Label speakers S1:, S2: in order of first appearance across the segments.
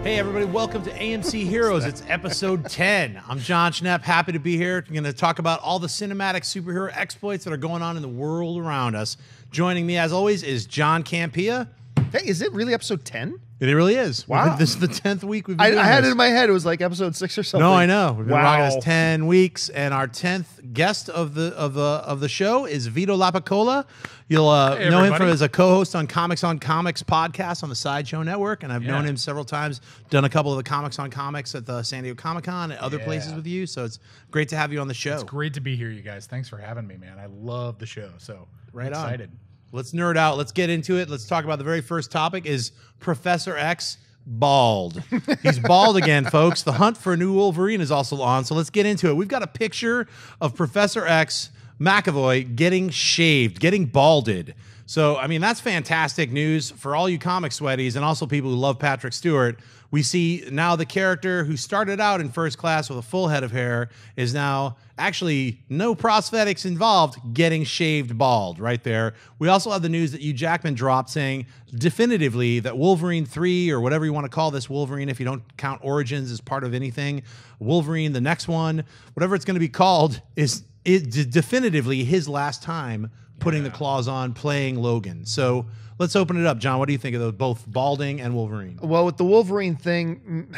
S1: Hey everybody, welcome to AMC Heroes. It's episode 10. I'm Jon Schnepp, happy to be here. I'm going to talk about all the cinematic superhero exploits that are going on in the world around us. Joining me, as always, is John Campea.
S2: Hey, is it really episode 10?
S1: It really is.
S2: Wow.
S1: This is the 10th week we've been doing
S2: I had
S1: this.
S2: it in my head. It was like episode 6 or something.
S1: No, I know. We've been rocking
S2: Wow.
S1: this 10 weeks, and our 10th guest of the show is Vito Lappicola. You'll know him as a co-host on Comics podcast on the Sideshow Network, and I've known him several times. Done a couple of the Comics on Comics at the San Diego Comic-Con and other places with you, so it's great to have you on the show.
S3: It's great to be here, you guys. Thanks for having me, man. I love the show, so
S1: Right
S3: I'm
S1: on.
S3: excited.
S1: Let's nerd out. Let's get into it. Let's talk about the very first topic is Professor X bald. He's bald again, folks. The hunt for a new Wolverine is also on, so let's get into it. We've got a picture of Professor X, McAvoy, getting shaved, getting balded. So, I mean, that's fantastic news for all you comic sweaties and also people who love Patrick Stewart. We see now the character who started out in First Class with a full head of hair is now actually no prosthetics involved, getting shaved bald right there. We also have the news that Hugh Jackman dropped saying definitively that Wolverine 3, or whatever you want to call this Wolverine if you don't count Origins as part of anything, Wolverine, the next one, whatever it's going to be called, is definitively his last time putting the claws on, playing Logan. So let's open it up. John, what do you think of those, both balding and Wolverine?
S2: Well, with the Wolverine thing,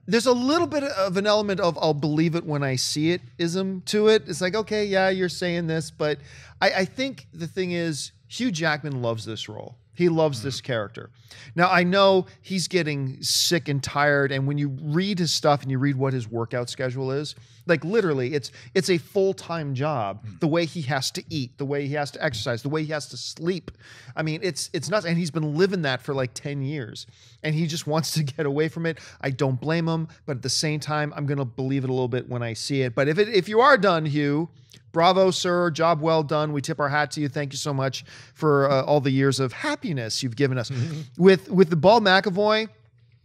S2: there's a little bit of an element of I'll believe it when I see it ism to it. It's like, okay, yeah, you're saying this, but I think the thing is Hugh Jackman loves this role. He loves this character. Now, I know he's getting sick and tired, and when you read his stuff and you read what his workout schedule is, like literally, it's a full-time job, the way he has to eat, the way he has to exercise, the way he has to sleep. I mean, it's nuts, and he's been living that for like 10 years, and he just wants to get away from it. I don't blame him, but at the same time, I'm going to believe it a little bit when I see it. But if you are done, Hugh, bravo, sir. Job well done. We tip our hat to you. Thank you so much for all the years of happiness you've given us. With the bald McAvoy,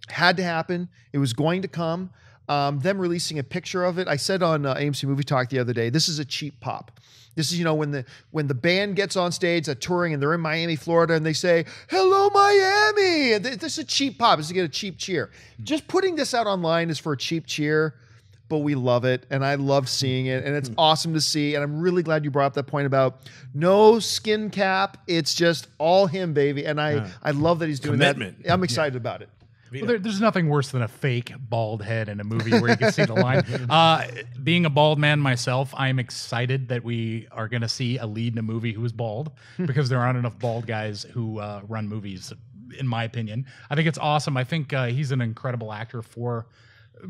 S2: had to happen. It was going to come. Them releasing a picture of it. I said on AMC Movie Talk the other day, this is a cheap pop. This is, when the band gets on stage at touring and they're in Miami, Florida, and they say, "Hello, Miami." This is a cheap pop. It's to get a cheap cheer. Just putting this out online is for a cheap cheer. But we love it, and I love seeing it, and it's awesome to see, and I'm really glad you brought up that point about no skin cap. It's just all him, baby, and I love that he's doing
S1: Commitment.
S2: that. I'm excited about it.
S3: Well, there's nothing worse than a fake bald head in a movie where you can see the line. Being a bald man myself, I'm excited that we are going to see a lead in a movie who is bald because there aren't enough bald guys who run movies, in my opinion. I think it's awesome. I think he's an incredible actor for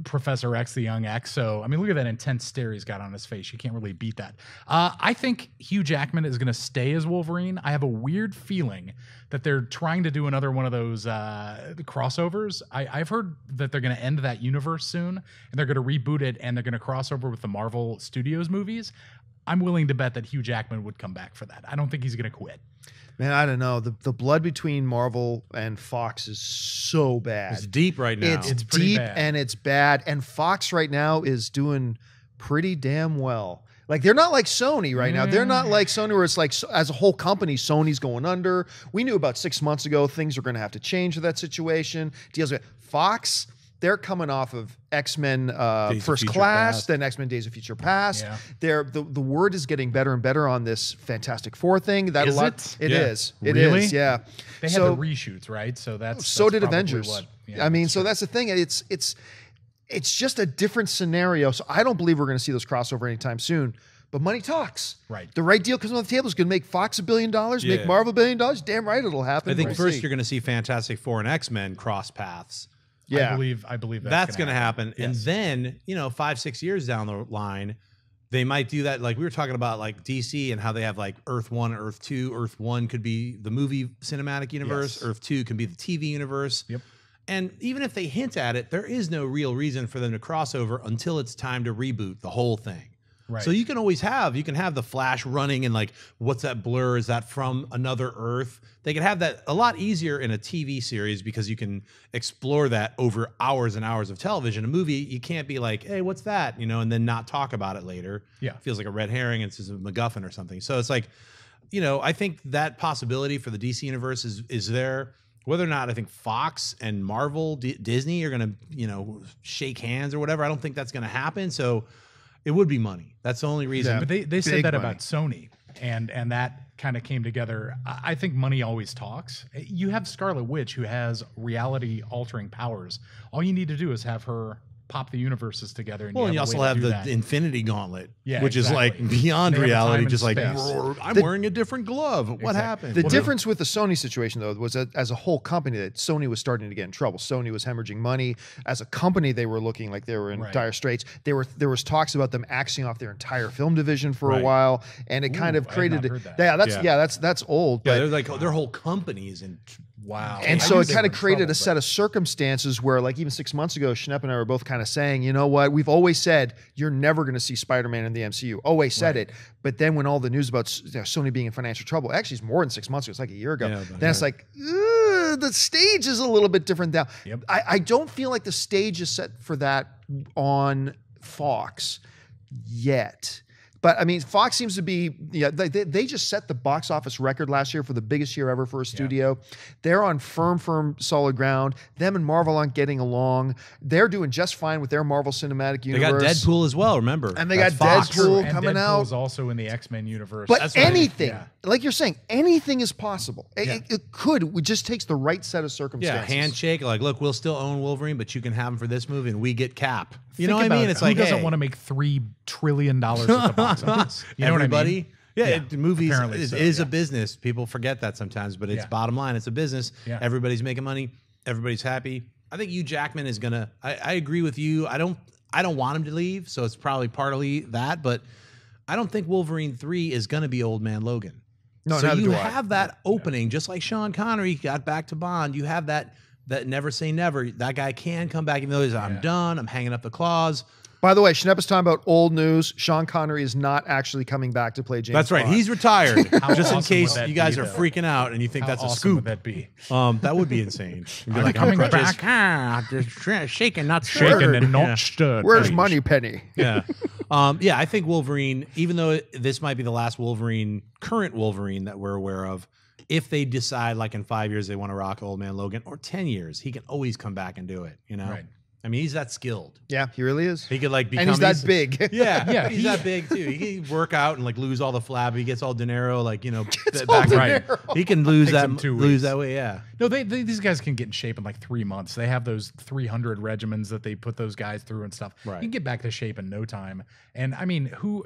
S3: Professor X, the young X. So, I mean, look at that intense stare he's got on his face. You can't really beat that. I think Hugh Jackman is going to stay as Wolverine. I have a weird feeling that they're trying to do another one of those crossovers. I've heard that they're going to end that universe soon, and they're going to reboot it, and they're going to cross over with the Marvel Studios movies. I'm willing to bet that Hugh Jackman would come back for that. I don't think he's going to quit.
S2: Man, I don't know. The blood between Marvel and Fox is so bad.
S1: It's deep right now.
S2: It's
S3: pretty
S2: deep
S3: bad.
S2: and it's bad. And Fox right now is doing pretty damn well. Like, they're not like Sony right now. They're not like Sony where it's like, as a whole company, Sony's going under. We knew about 6 months ago things were going to have to change with that situation. Deals with Fox. They're coming off of X-Men First Class, then X-Men Days of Future Past.
S3: Yeah.
S2: The word is getting better and better on this Fantastic Four thing. That
S3: Is
S2: a lot,
S3: it?
S2: It
S1: Yeah.
S2: is. It
S3: Really?
S2: is. Yeah.
S3: They had the reshoots, right? So that's
S2: So did
S3: probably
S2: Avengers.
S3: what-
S2: I mean, so that's the thing. It's just a different scenario. So I don't believe we're going to see those crossover anytime soon. But money talks.
S3: Right.
S2: The right deal comes on the table. It's going to make Fox $1 billion, make Marvel $1 billion. Damn right it'll happen.
S1: I think
S2: We'll
S1: first
S2: see.
S1: you're going to see Fantastic Four and X-Men cross paths.
S2: Yeah.
S3: I believe
S1: That's going to happen.
S3: Yes.
S1: And then, 5-6 years down the line, they might do that. Like we were talking about like DC and how they have like Earth 1, Earth 2. Earth 1 could be the movie cinematic universe.
S3: Yes.
S1: Earth 2 can be the TV universe.
S3: Yep.
S1: And even if they hint at it, there is no real reason for them to cross over until it's time to reboot the whole thing.
S3: Right.
S1: So you can have the Flash running and like, what's that blur? Is that from another Earth? They can have that a lot easier in a TV series because you can explore that over hours and hours of television. A movie, you can't be like, hey, what's that? And then not talk about it later.
S3: Yeah.
S1: It feels like a red herring. It's just a MacGuffin or something. So it's like, I think that possibility for the DC universe is there. Whether or not I think Fox and Marvel, Disney are going to, shake hands or whatever, I don't think that's going to happen. So it would be money. That's the only reason.
S2: Yeah.
S3: But they said that
S2: money.
S3: about Sony, and that kind of came together. I think money always talks. You have Scarlet Witch, who has reality-altering powers. All you need to do is have her pop the universes together. And
S1: Well, and you
S3: a
S1: also
S3: way to
S1: have
S3: do
S1: the
S3: that.
S1: Infinity Gauntlet,
S3: Yeah,
S1: which is
S3: exactly.
S1: like beyond
S3: They have a
S1: reality.
S3: time and
S1: Just like,
S3: space.
S1: I'm wearing a different glove. What
S3: Exactly.
S1: happened?
S2: The
S1: Well,
S2: difference with the Sony situation, though, was that as a whole company, that Sony was starting to get in trouble. Sony was hemorrhaging money. As a company, they were looking like they were in
S3: Right.
S2: dire straits. There was talks about them axing off their entire film division for
S1: Right.
S2: a while, and it kind of
S3: I had
S2: created.
S3: not heard that.
S2: That's old.
S1: Yeah,
S2: but
S1: they're like their whole company is in.
S3: Wow.
S2: And
S3: I
S2: so
S3: knew
S2: it
S3: they
S2: kind
S3: were
S2: of
S3: in
S2: created
S3: trouble,
S2: a set of circumstances where, like even 6 months ago, Schnepp and I were both kind of saying, you know what, we've always said you're never going to see Spider-Man in the MCU. Always said it. But then when all the news about Sony being in financial trouble, actually it's more than 6 months ago, it's like a year ago.
S1: Yeah,
S2: Then it's like, the stage is a little bit different now.
S3: Yep.
S2: I don't feel like the stage is set for that on Fox yet. But I mean, Fox seems to be, they just set the box office record last year for the biggest year ever for a studio. They're on firm, solid ground. Them and Marvel aren't getting along. They're doing just fine with their Marvel Cinematic
S1: They
S2: Universe.
S1: got Deadpool as well. Remember,
S2: And they
S1: That's
S2: got
S1: Fox.
S2: Deadpool.
S3: And
S2: coming
S3: Deadpool
S2: out.
S3: is also in the X-Men universe.
S2: But
S1: That's what I mean.
S2: anything,
S3: Yeah.
S2: like you're saying, anything is possible.
S3: Yeah.
S2: It could. It just takes the right set of
S1: Yeah,
S2: circumstances.
S1: handshake. Like, look, we'll still own Wolverine, but you can have him for this movie, and we get Cap. You
S3: Think
S1: know what I
S3: about
S1: mean?
S3: it.
S1: It's
S3: Who
S1: like,
S3: doesn't
S1: hey,
S3: want to make $3 trillion at the box office? You know
S1: everybody.
S3: what I mean?
S1: Yeah, movies
S3: Apparently
S1: is,
S3: so,
S1: is a
S3: yeah.
S1: business. People forget that sometimes, but it's
S3: Yeah.
S1: bottom line. It's a business.
S3: Yeah.
S1: Everybody's making money. Everybody's happy. I think Hugh Jackman is gonna. I agree with you. I don't want him to leave, so it's probably partly that. But I don't think Wolverine 3 is gonna be Old Man Logan.
S2: No,
S1: so
S2: neither
S1: you
S2: do I.
S1: have that opening, just like Sean Connery got back to Bond. You have that never say never. That guy can come back, even though he's I'm done. I'm hanging up the claws.
S2: By the way, Schnepp is talking about old news. Sean Connery is not actually coming back to play James
S1: That's right.
S2: Bond.
S1: He's retired.
S3: How
S1: Just in
S3: awesome
S1: case
S3: would that
S1: you guys
S3: be,
S1: are
S3: though?
S1: freaking out and you think
S3: How
S1: that's a
S3: awesome
S1: scoop.
S3: would that be?
S1: That would be insane. You'd be
S3: I'm
S1: like,
S3: coming
S1: I'm
S3: back.
S1: just shaking, not
S3: Shaken
S1: stirred.
S3: and not
S1: Yeah.
S3: stirred.
S2: Where's Moneypenny?
S1: Yeah. I think Wolverine, even though this might be the last current Wolverine that we're aware of, if they decide like in 5 years they want to rock Old Man Logan, or 10 years, he can always come back and do it, you know?
S3: Right.
S1: I mean, he's that skilled.
S2: Yeah, he really is.
S1: He could like become
S2: And he's that big.
S1: Yeah,
S3: Yeah,
S1: he's that big too. He can work out and like lose all the flab. He gets all De Niro, like
S2: all
S1: back
S2: De
S1: right.
S2: Niro.
S1: He can lose
S3: Takes him 2
S1: lose
S3: weeks.
S1: that way. Yeah.
S3: No, these guys can get in shape in like 3 months. They have those 300 regimens that they put those guys through and stuff.
S1: Right.
S3: You can get back to shape in no time. And I mean, who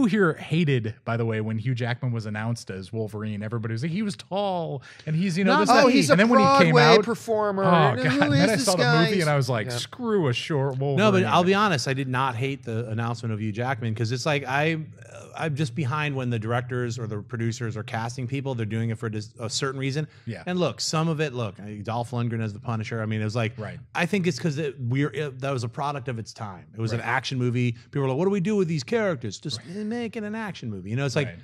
S3: here hated, by the way, when Hugh Jackman was announced as Wolverine? Everybody was like, he was tall and he's this,
S2: Oh,
S3: that.
S2: he's
S3: and
S2: a
S3: then when he came
S2: Broadway
S3: out,
S2: performer.
S3: Oh god!
S2: Who
S3: And
S2: is
S3: then I
S2: this
S3: saw the
S2: guy?
S3: movie and I was like,
S2: Yeah.
S3: screw a short Wolverine.
S1: No, but I'll be honest. I did not hate the announcement of Hugh Jackman because it's like I'm just behind when the directors or the producers are casting people. They're doing it for a certain reason.
S3: Yeah.
S1: And look, some of it. Look, Dolph Lundgren as the Punisher. I mean, it was like.
S3: Right.
S1: I think it's because that was a product of its time. It was an action movie. People were like, "What do we do with these characters? Just make it an action movie." You know, it's like.
S3: Right.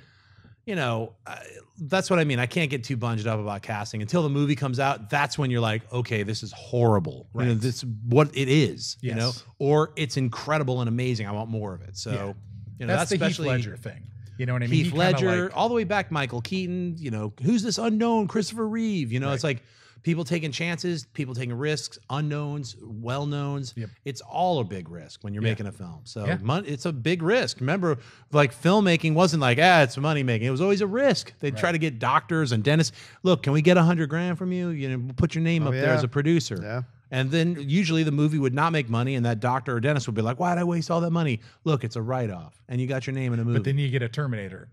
S1: That's what I mean. I can't get too bunged up about casting until the movie comes out. That's when you're like, okay, this is horrible.
S3: Right.
S1: This is what it is,
S3: Yes.
S1: you know, or it's incredible and amazing. I want more of it. So,
S3: that's the Heath
S1: especially
S3: Ledger thing. You know what I mean?
S1: Heath
S3: He kinda
S1: Ledger,
S3: like-
S1: all the way back, Michael Keaton, who's this unknown Christopher Reeve? It's like people taking chances, people taking risks, unknowns, well-knowns.
S3: Yep.
S1: It's all a big risk when you're making a film. So
S3: Yeah.
S1: it's a big risk. Remember, like filmmaking wasn't like, it's money making. It was always a risk. They'd try to get doctors and dentists. Look, can we get $100,000 from you? We'll put your name up there
S2: yeah.
S1: as a producer.
S2: Yeah.
S1: And then usually the movie would not make money, and that doctor or dentist would be like, why'd I waste all that money? Look, it's a write-off. And you got your name in a movie.
S3: But then you get a Terminator,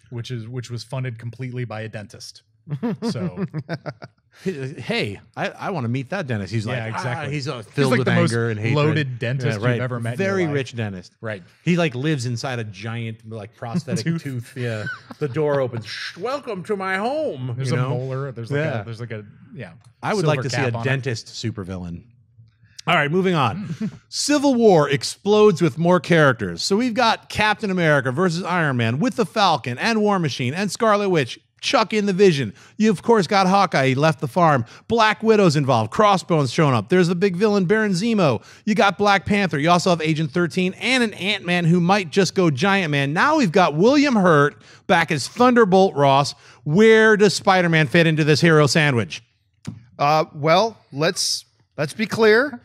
S3: which was funded completely by a dentist. So
S1: hey, I want to meet that dentist. He's
S3: Yeah,
S1: like,
S3: exactly.
S1: he's
S3: He's
S1: filled
S3: like
S1: with
S3: the most
S1: anger and hatred.
S3: loaded dentist you've ever met in your
S1: Very
S3: life.
S1: rich dentist.
S3: Right.
S1: He like lives inside a giant like prosthetic tooth. Yeah. The door opens. Welcome to my home.
S3: There's
S1: you
S3: a
S1: know?
S3: molar. There's like a
S1: I would like
S3: silver
S1: to see a
S3: cap on it.
S1: dentist supervillain. All right, moving on. Civil War explodes with more characters. So we've got Captain America versus Iron Man with the Falcon and War Machine and Scarlet Witch. Chuck in the Vision. You, of course, got Hawkeye. He left the farm. Black Widow's involved. Crossbones showing up. There's the big villain, Baron Zemo. You got Black Panther. You also have Agent 13 and an Ant-Man who might just go Giant Man. Now we've got William Hurt back as Thunderbolt Ross. Where does Spider-Man fit into this hero sandwich?
S2: Well, let's be clear.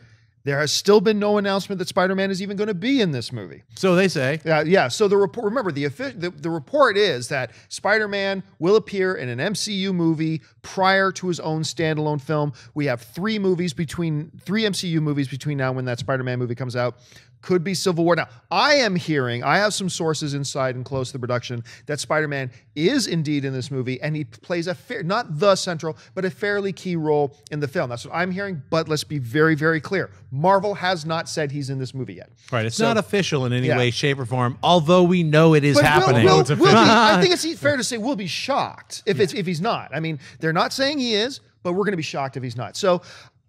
S2: There has still been no announcement that Spider-Man is even going to be in this movie.
S1: So they say.
S2: Yeah. So the report. Remember, the report is that Spider-Man will appear in an MCU movie prior to his own standalone film. We have three MCU movies between now and when that Spider-Man movie comes out. Could be Civil War. Now, I have some sources inside and close to the production that Spider-Man is indeed in this movie, and he plays not the central, but a fairly key role in the film. That's what I'm hearing, but let's be very, very clear. Marvel has not said he's in this movie yet.
S1: Right. It's not official in any way, shape, or form, although we know it is happening.
S2: I think it's fair to say we'll be shocked if he's not. I mean, they're not saying he is, but we're going to be shocked if he's not. So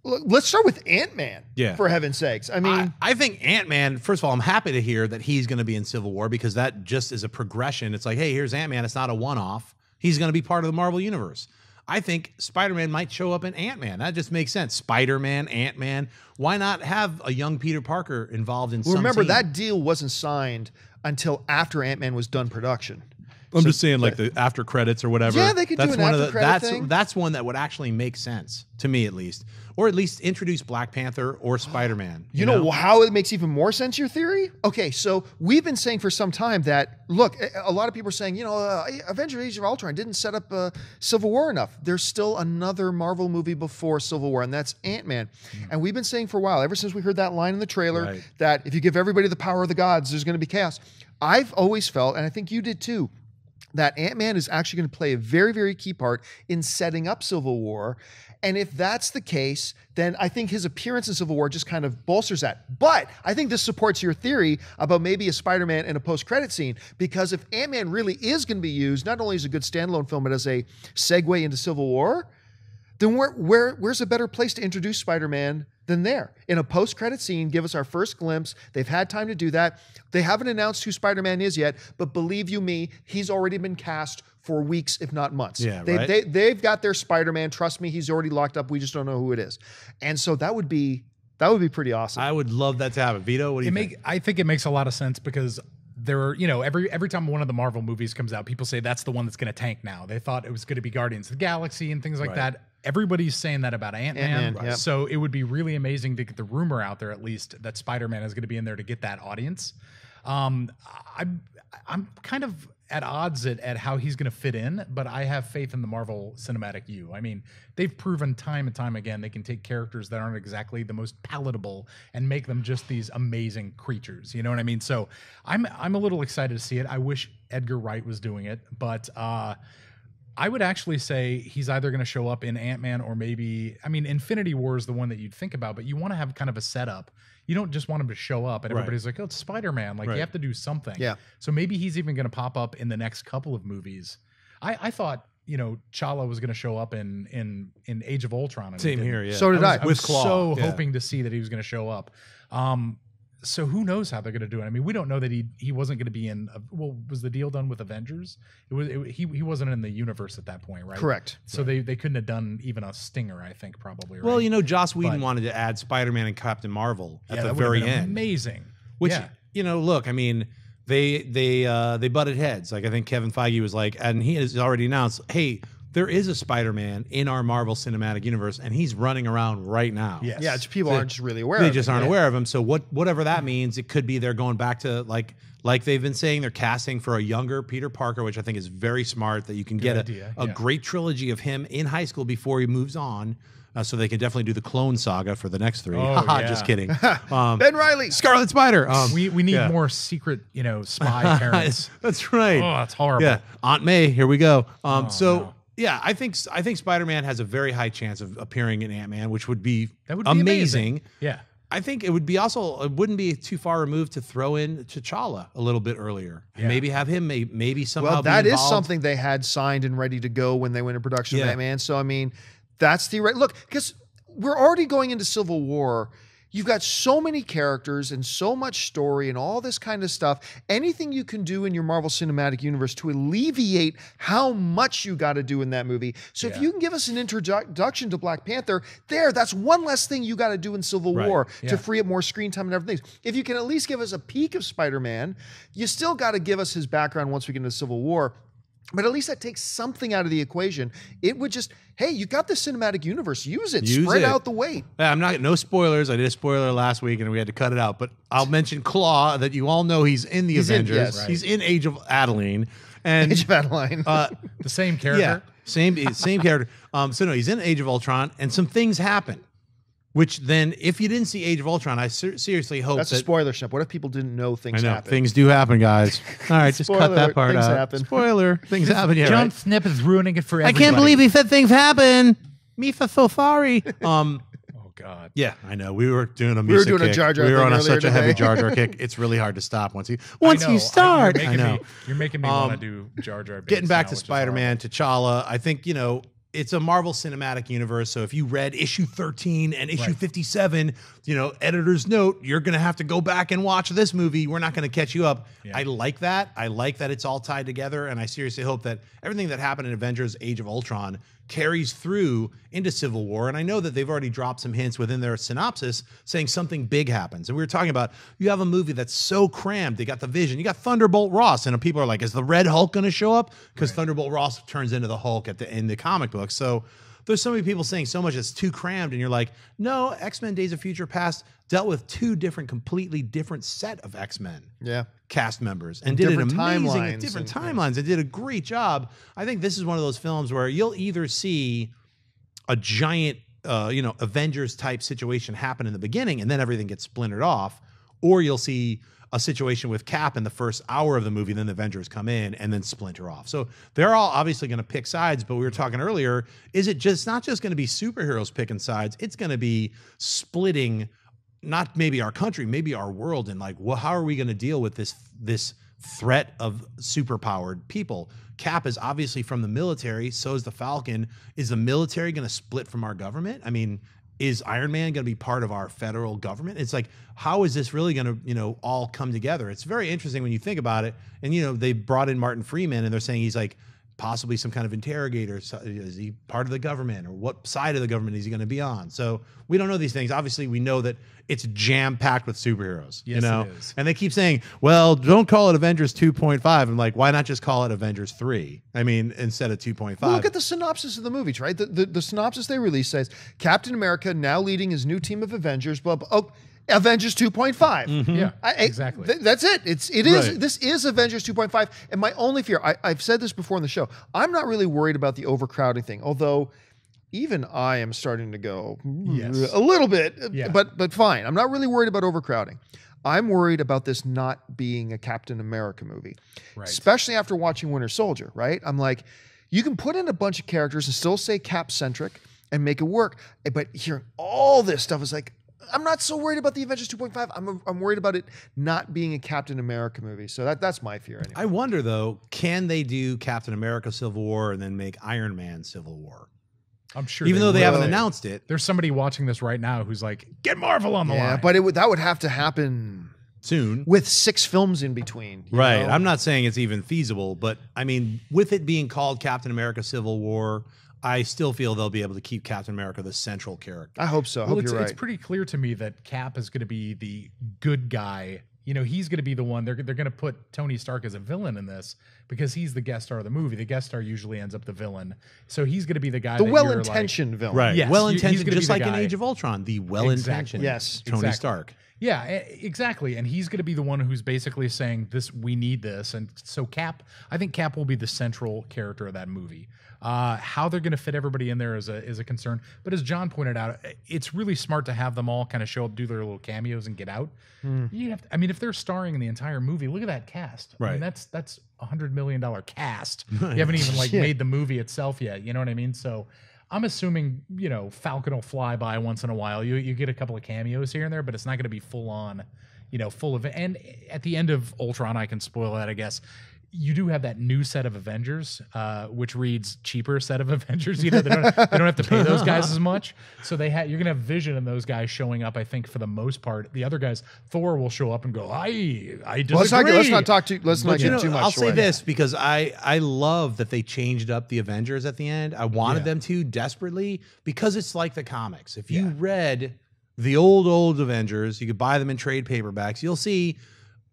S2: let's start with Ant-Man, for heaven's sakes. I mean,
S1: I think Ant-Man, first of all, I'm happy to hear that he's going to be in Civil War because that just is a progression. It's like, hey, here's Ant-Man. It's not a one-off. He's going to be part of the Marvel Universe. I think Spider-Man might show up in Ant-Man. That just makes sense. Spider-Man, Ant-Man. Why not have a young Peter Parker involved in some
S2: remember,
S1: scene?
S2: that deal wasn't signed until after Ant-Man was done production.
S1: I'm just saying, like the after credits or whatever.
S2: Yeah, they could do an after credit thing.
S1: That's one that would actually make sense to me, at least, or at least introduce Black Panther or Spider-Man.
S2: You know how it makes even more sense? Your theory? Okay, so we've been saying for some time that a lot of people are saying, Avengers: Age of Ultron didn't set up Civil War enough. There's still another Marvel movie before Civil War, and that's Ant-Man. And we've been saying for a while, ever since we heard that line in the trailer, that if you give everybody the power of the gods, there's going to be chaos. I've always felt, and I think you did too, that Ant-Man is actually going to play a very, very key part in setting up Civil War. And if that's the case, then I think his appearance in Civil War just kind of bolsters that. But I think this supports your theory about maybe a Spider-Man in a post-credit scene, because if Ant-Man really is going to be used, not only as a good standalone film, but as a segue into Civil War, then where's a better place to introduce Spider-Man than there? In a post-credit scene, give us our first glimpse. They've had time to do that. They haven't announced who Spider-Man is yet, but believe you me, he's already been cast for weeks, if not months.
S1: Yeah,
S2: they've got their Spider-Man. Trust me, he's already locked up. We just don't know who it is. And so that would be pretty awesome.
S1: I would love that to happen. Vito, what do you think?
S3: I think it makes a lot of sense because there are, every time one of the Marvel movies comes out, people say that's the one that's going to tank now. They thought it was going to be Guardians of the Galaxy and things like that. Everybody's saying that about Ant-Man.
S2: Yep.
S3: So it would be really amazing to get the rumor out there, at least, that Spider-Man is going to be in there to get that audience. I'm kind of at odds at how he's going to fit in, but I have faith in the Marvel Cinematic U. I mean, they've proven time and time again they can take characters that aren't exactly the most palatable and make them just these amazing creatures. You know what I mean? So I'm a little excited to see it. I wish Edgar Wright was doing it, but I would actually say he's either going to show up in Ant-Man or maybe, Infinity War is the one that you'd think about, but you want to have kind of a setup. You don't just want him to show up and everybody's like, oh, it's Spider-Man. Like, you have to do something.
S2: Yeah.
S3: So maybe he's even going to pop up in the next couple of movies. I thought, T'Challa was going to show up in Age of Ultron. And
S1: Same here, yeah.
S2: So did I.
S3: I was so hoping to see that he was going to show up. So who knows how they're going to do it? I mean, we don't know that he wasn't going to be in. Was the deal done with Avengers? He wasn't in the universe at that point, right?
S2: Correct.
S3: So they couldn't have done even a stinger, I think, probably. Right?
S1: Well, Joss Whedon wanted to add Spider-Man and Captain Marvel at the very end.
S3: Amazing.
S1: Which look, I mean, they butted heads. Like I think Kevin Feige was like, and he has already announced, hey, there is a Spider-Man in our Marvel Cinematic Universe, and he's running around right now.
S2: Yes. Yeah, people aren't just really aware.
S1: They just aren't aware of him. So whatever that means, it could be they're going back to like they've been saying, they're casting for a younger Peter Parker, which I think is very smart. That you can get a great trilogy of him in high school before he moves on. So they can definitely do the Clone Saga for the next three. Just kidding.
S2: Ben Reilly,
S1: Scarlet Spider.
S3: We need more secret, spy parents.
S1: That's right.
S3: Oh, that's horrible.
S1: Yeah, Aunt May. Here we go. Yeah, I think Spider-Man has a very high chance of appearing in Ant-Man, which would be amazing.
S3: Yeah.
S1: I think it would be it wouldn't be too far removed to throw in T'Challa a little bit earlier. And maybe have him maybe somehow
S2: Well, that is something they had signed and ready to go when they went into production of Ant-Man. So, I mean, that's the right look, because we're already going into Civil War. You've got so many characters and so much story and all this kind of stuff. Anything you can do in your Marvel Cinematic Universe to alleviate how much you got to do in that movie. So if you can give us an introduction to Black Panther, that's one less thing you got to do in Civil War to free up more screen time and everything. If you can at least give us a peek of Spider-Man, you still got to give us his background once we get into Civil War. But at least that takes something out of the equation. It would just, hey, you got the cinematic universe. Use it. Spread out the weight.
S1: Yeah, no spoilers. I did a spoiler last week and we had to cut it out. But I'll mention Claw, that you all know he's in the Avengers.
S2: Yes.
S1: He's in Age of Adeline. And
S2: Age of Adeline.
S3: The same character.
S1: Yeah, same character. So no, he's in Age of Ultron, and some things happen. Which then, if you didn't see Age of Ultron, I seriously hope
S2: That's a spoiler, Schnepp. What if people didn't know things happen?
S1: Things do happen, guys. All right, just cut that part
S2: things
S1: out.
S2: happen.
S1: Spoiler, things happen. Yeah,
S3: Jon
S1: right?
S3: Schnepp is ruining it for
S1: I
S3: everybody.
S1: can't believe he said things happen. Mifa so sorry.
S3: Oh God.
S1: Yeah, I know. We were doing a
S2: We were doing a Jar Jar
S1: We were
S2: thing
S1: on
S2: earlier
S1: such a heavy
S2: today.
S1: Jar Jar kick. It's really hard to stop once you
S3: I know.
S1: start.
S3: You're making me want to do Jar Jar.
S1: Getting back to
S3: Binks now, which is
S1: Spider-Man, T'Challa, I think, it's a Marvel Cinematic Universe. So if you read issue 13 and issue 57, editor's note, you're going to have to go back and watch this movie. We're not going to catch you up.
S3: Yeah.
S1: I like that. I like that it's all tied together. And I seriously hope that everything that happened in Avengers Age of Ultron carries through into Civil War. And I know that they've already dropped some hints within their synopsis saying something big happens. And we were talking about, you have a movie that's so crammed. They got the Vision. You got Thunderbolt Ross. And people are like, is the Red Hulk going to show up? Because Thunderbolt Ross turns into the Hulk in the comic book. So there's so many people saying so much that's too crammed. And you're like, no, X-Men Days of Future Past dealt with two completely different set of X-Men.
S2: Yeah.
S1: Cast members and did it amazing
S2: timelines
S1: different timelines and did a great job. I think this is one of those films where you'll either see a giant Avengers type situation happen in the beginning and then everything gets splintered off, or you'll see a situation with Cap in the first hour of the movie, then the Avengers come in and then splinter off. So they're all obviously going to pick sides, but we were talking earlier, it's not just going to be superheroes picking sides, it's going to be splitting not maybe our country, maybe our world, and like, how are we going to deal with this threat of superpowered people? Cap is obviously from the military, so is the Falcon. Is the military going to split from our government? I mean, is Iron Man going to be part of our federal government? It's like, how is this really going to, all come together? It's very interesting when you think about it. And, they brought in Martin Freeman and they're saying he's like possibly some kind of interrogator. So is he part of the government, or what side of the government is he going to be on? So we don't know these things. Obviously, we know that it's jam-packed with superheroes,
S3: Yes, it is.
S1: And they keep saying, well, don't call it Avengers 2.5. I'm like, why not just call it Avengers 3? I mean, instead of 2.5.
S2: Well, look at the synopsis of the movies, right? The synopsis they released says, Captain America now leading his new team of Avengers, blah, blah, oh, Avengers 2.5.
S3: Yeah, exactly.
S2: That's it. This is Avengers 2.5. And my only fear, I've said this before in the show, I'm not really worried about the overcrowding thing, although even I am starting to go a little bit, but fine. I'm not really worried about overcrowding. I'm worried about this not being a Captain America movie, especially after watching Winter Soldier, right? I'm like, you can put in a bunch of characters and still say Cap-centric and make it work, but hearing all this stuff is like, I'm not so worried about the Avengers 2.5. I'm worried about it not being a Captain America movie. So that's my fear anyway.
S1: I wonder, though, can they do Captain America Civil War and then make Iron Man Civil War?
S3: I'm sure.
S1: Even though they haven't announced it.
S3: There's somebody watching this right now who's like, get Marvel on the line.
S2: But that would have to happen
S1: soon
S2: with 6 films in between.
S1: Right.
S2: know?
S1: I'm not saying it's even feasible, but I mean, with it being called Captain America Civil War, I still feel they'll be able to keep Captain America the central character.
S2: I hope so. I
S3: Well,
S2: hope you're right.
S3: It's pretty clear to me that Cap is going to be the good guy. He's going to be the one. They're going to put Tony Stark as a villain in this because he's the guest star of the movie. The guest star usually ends up the villain. So he's going to be the guy.
S2: The
S3: that
S2: well-intentioned villain.
S1: Right.
S3: Yes,
S1: well-intentioned,
S3: he's gonna
S1: just
S3: be
S1: like
S3: the
S1: in
S3: guy.
S1: Age of Ultron, the well-intentioned
S2: Yes,
S1: Tony
S3: exactly.
S1: Stark.
S3: Yeah, exactly. And he's going to be the one who's basically saying this, we need this. And so Cap, I think Cap will be the central character of that movie. How they're going to fit everybody in there is a concern. But as John pointed out, it's really smart to have them all kind of show up, do their little cameos and get out. You have to, I mean, if they're starring in the entire movie, look at that cast. I mean, that's $100 million cast. You haven't even made the movie itself yet. You know what I mean? So I'm assuming, Falcon will fly by once in a while. You get a couple of cameos here and there, but it's not going to be full on, full of it. And at the end of Ultron, I can spoil that, I guess. You do have that new set of Avengers, which reads cheaper set of Avengers. They don't have to pay those guys as much. So you're gonna have Vision and those guys showing up. I think for the most part, the other guys, Thor will show up and go, I disagree.
S2: Let's not talk too. Let's not get too much.
S1: I'll say this because I love that they changed up the Avengers at the end. I wanted them to desperately because it's like the comics. If you read the old Avengers, you could buy them in trade paperbacks. You'll see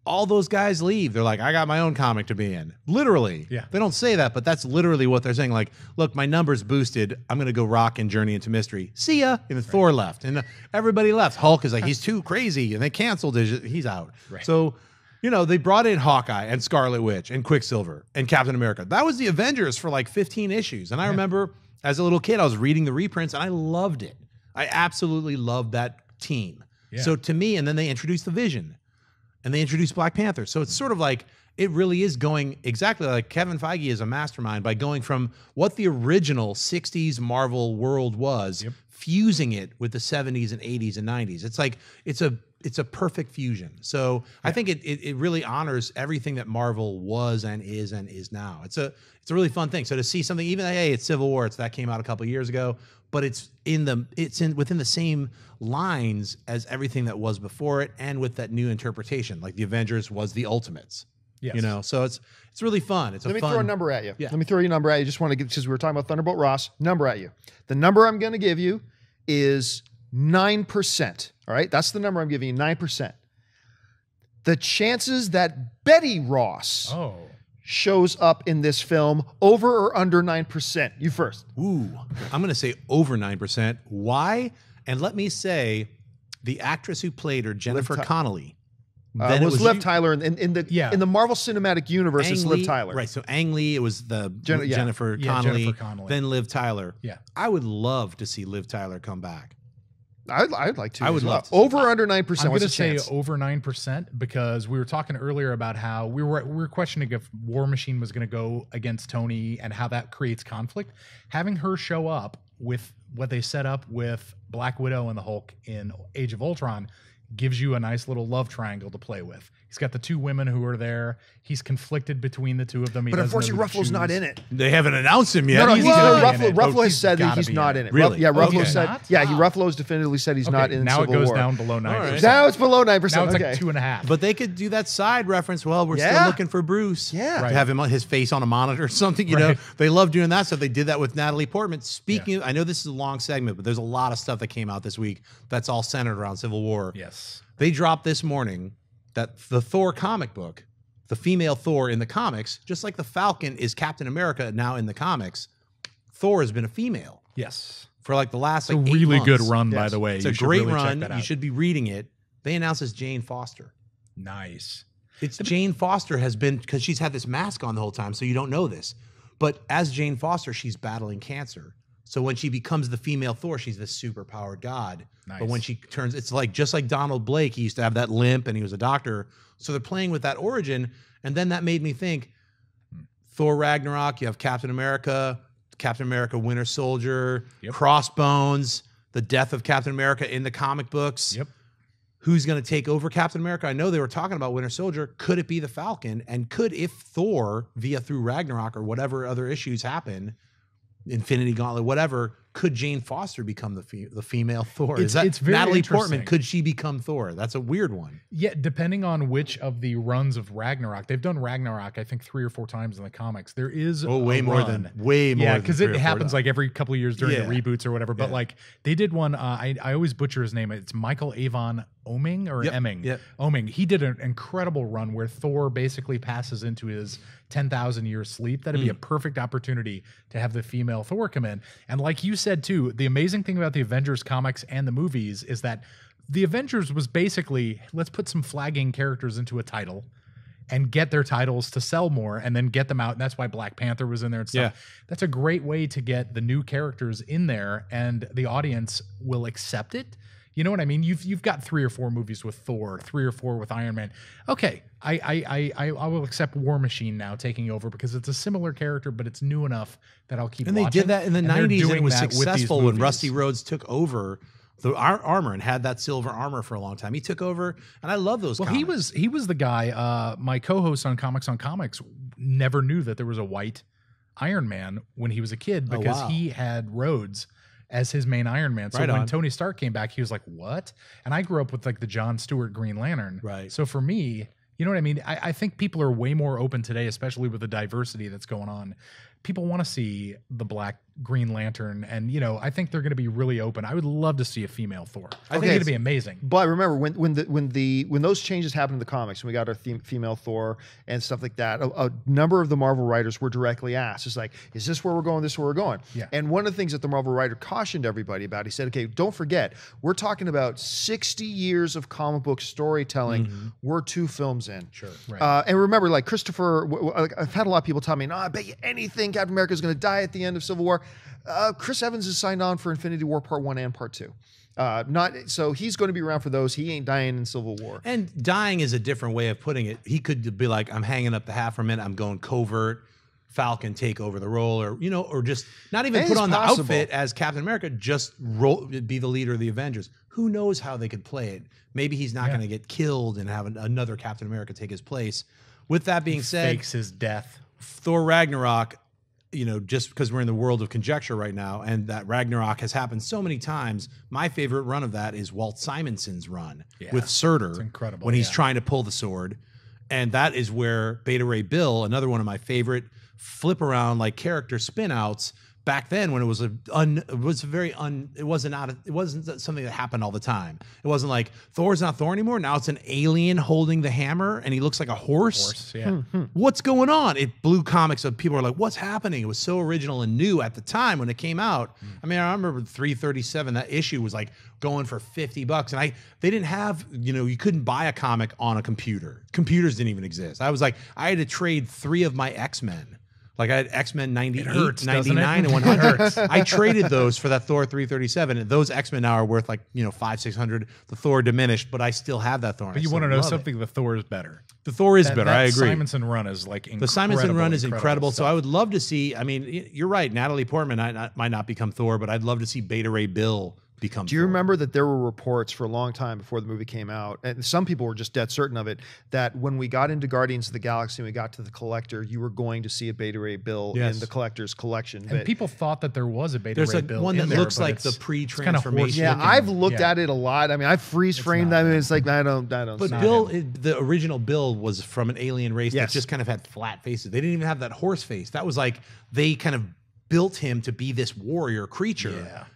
S1: all those guys leave. They're like, I got my own comic to be in. Literally.
S3: Yeah.
S1: They don't say that, but that's literally what they're saying. Like, look, my number's boosted. I'm going to go rock and Journey into Mystery. See ya. And Thor left. And everybody left. Hulk is like, he's too crazy. And they canceled it. He's out.
S3: Right.
S1: So, you know, they brought in Hawkeye and Scarlet Witch and Quicksilver and Captain America. That was the Avengers for like 15 issues. And I remember as a little kid, I was reading the reprints and I loved it. I absolutely loved that team.
S3: Yeah.
S1: So to me, and then they introduced the Vision. And they introduced Black Panther. So it's sort of like, it really is going exactly like Kevin Feige is a mastermind by going from what the original 60s Marvel world was, fusing it with the 70s and 80s and 90s. It's like, it's a perfect fusion. So I think it really honors everything that Marvel was and is now. It's a really fun thing. So to see something, even hey, it's Civil War, that came out a couple of years ago, but it's within the same lines as everything that was before it, and with that new interpretation. Like the Avengers was the Ultimates.
S3: Yes.
S1: You know, so it's really fun. Let
S2: me throw a number at you.
S1: Yeah.
S2: Let me throw you a number at you. Just want to get, because we were talking about Thunderbolt Ross, number at you. The number I'm going to give you is 9%. All right. That's the number I'm giving you, 9%. The chances that Betty Ross shows up in this film, over or under 9%? You first.
S1: Ooh, I'm going to say over 9%. Why? And let me say, the actress who played her, Jennifer Connelly.
S2: Then it was Liv Tyler in the Marvel Cinematic Universe. It's Liv Tyler,
S1: right? So Ang Lee, it was the Jennifer Connelly, then Liv Tyler.
S3: Yeah,
S1: I would love to see Liv Tyler come back.
S2: I'd like to.
S1: I would love to.
S2: Over or under 9%.
S3: I'm going to say over 9% because we were talking earlier about how we were questioning if War Machine was going to go against Tony and how that creates conflict. Having her show up with what they set up with Black Widow and the Hulk in Age of Ultron gives you a nice little love triangle to play with. He's got the two women who are there. He's conflicted between the two of them.
S2: But unfortunately, Ruffalo's not in it.
S1: They haven't announced him yet.
S2: No,
S1: Ruffalo
S2: has said that he's not in it.
S1: Really?
S2: Yeah, Ruffalo said. Yeah, Ruffalo has definitively said he's not in
S3: now
S2: Civil War.
S3: Now it goes down below 9%.
S2: Now it's below 9%.
S3: Now it's like 2.5.
S1: But they could do that side reference. Well, we're still looking for Bruce.
S2: Yeah.
S1: To have him his face on a monitor or something. You know, they love doing that. So they did that with Natalie Portman. Speaking of, I know this is a long segment, but there's a lot of stuff that came out this week that's all centered around Civil War.
S3: Yes.
S1: They dropped this morning that the Thor comic book, the female Thor in the comics, just like the Falcon is Captain America now in the comics, Thor has been a female.
S3: Yes.
S1: For like the last
S3: It's a really good run, by the way.
S1: It's a great run. You should be reading it. They announced it's Jane Foster.
S3: Nice.
S1: It's Jane Foster has been, because she's had this mask on the whole time, so you don't know this. But as Jane Foster, she's battling cancer. So when she becomes the female Thor, she's this superpowered god.
S3: Nice.
S1: But when she turns, it's like just like Donald Blake, he used to have that limp and he was a doctor. So they're playing with that origin. And then that made me think, Thor Ragnarok, you have Captain America Winter Soldier, Crossbones, the death of Captain America in the comic books.
S3: Yep.
S1: Who's going to take over Captain America? I know they were talking about Winter Soldier. Could it be the Falcon? And could, if Thor, through Ragnarok or whatever other issues happen, Infinity Gauntlet, whatever, could Jane Foster become the female Thor?
S3: It's very
S1: Natalie
S3: interesting.
S1: Portman? Could she become Thor? That's a weird one.
S3: Yeah, depending on which of the runs of Ragnarok. They've done Ragnarok, I think, 3 or 4 times in the comics. There is
S1: way more than yeah,
S3: because it happens like every couple of years during the reboots or whatever. But like they did one. I always butcher his name. It's Michael Avon Oeming or Emming.
S1: Yep.
S3: Oeming. He did an incredible run where Thor basically passes into his 10,000 year sleep. That'd be a perfect opportunity to have the female Thor come in. And like you said too, the amazing thing about the Avengers comics and the movies is that the Avengers was basically, let's put some flagging characters into a title and get their titles to sell more and then get them out. And that's why Black Panther was in there and stuff. Yeah. That's a great way to get the new characters in there and the audience will accept it. You know what I mean? You've got 3 or 4 movies with Thor, 3 or 4 with Iron Man. Okay, I will accept War Machine now taking over because it's a similar character, but it's new enough that I'll keep watching.
S1: And they did that in the 90s and it was successful when Rusty Rhodes took over the armor and had that silver armor for a long time. He took over, and I love those comics.
S3: He was the guy, my co-host on Comics never knew that there was a white Iron Man when he was a kid because he had Rhodes as his main Iron Man. So when Tony Stark came back, he was like, what? And I grew up with like the John Stewart Green Lantern.
S1: Right.
S3: So for me, you know what I mean? I think people are way more open today, especially with the diversity that's going on. People want to see the black Green Lantern, and I think they're going to be really open. I would love to see a female Thor. I think it'd be amazing.
S2: But remember, when those changes happened in the comics, when we got our female Thor and stuff like that, a number of the Marvel writers were directly asked, "It's like, is this where we're going? This is where we're going?"
S3: Yeah.
S2: And one of the things that the Marvel writer cautioned everybody about, he said, "Okay, don't forget, we're talking about 60 years of comic book storytelling. We're 2 films in."
S3: Sure. Right.
S2: And remember, like Christopher, I've had a lot of people tell me, "No, I bet you anything Captain America is going to die at the end of Civil War." Chris Evans is signed on for Infinity War Part 1 and Part 2. So he's going to be around for those. He ain't dying in Civil War.
S1: And dying is a different way of putting it. He could be like, I'm hanging up the hat for a minute. I'm going covert. Falcon take over the role, or just not even put on the outfit as Captain America. Just be the leader of the Avengers. Who knows how they could play it? Maybe he's not going to get killed and have another Captain America take his place. With that being said,
S3: fakes his death.
S1: Thor Ragnarok. Just because we're in the world of conjecture right now, and that Ragnarok has happened so many times, my favorite run of that is Walt Simonson's run with Surtur.
S3: It's incredible.
S1: When he's trying to pull the sword. And that is where Beta Ray Bill, another one of my favorite flip around like character spin outs, back then when it wasn't something that happened all the time. It wasn't like Thor's not Thor anymore. Now it's an alien holding the hammer and he looks like a horse. What's going on? It blew comics up. People are like, what's happening? It was so original and new at the time when it came out. I mean, I remember 337, that issue was like going for $50. And they didn't have, you couldn't buy a comic on a computer. Computers didn't even exist. I had to trade 3 of my X-Men. Like I had X-Men 98, 99, and 100. I traded those for that Thor 337. And those X-Men now are worth like, 500-600. The Thor diminished, but I still have that Thor.
S3: But you want to know something? The Thor is better.
S1: The Thor is better. I agree.
S3: The Simonson run is like incredible.
S1: The Simonson run is incredible. So I would love to see, you're right. Natalie Portman might not become Thor, but I'd love to see Beta Ray Bill become
S2: Do you remember that there were reports for a long time before the movie came out, and some people were just dead certain of it, that when we got into Guardians of the Galaxy and we got to the Collector, you were going to see a Beta Ray Bill in the Collector's collection.
S3: And people thought that there was a Beta Ray Bill.
S1: There's one that looks like the pre-transformation.
S2: Yeah, I've looked at it a lot. I mean, I've freeze framed that. It's like I don't.
S1: But the original Bill was from an alien race that just kind of had flat faces. They didn't even have that horse face. That was like they kind of built him to be this warrior creature.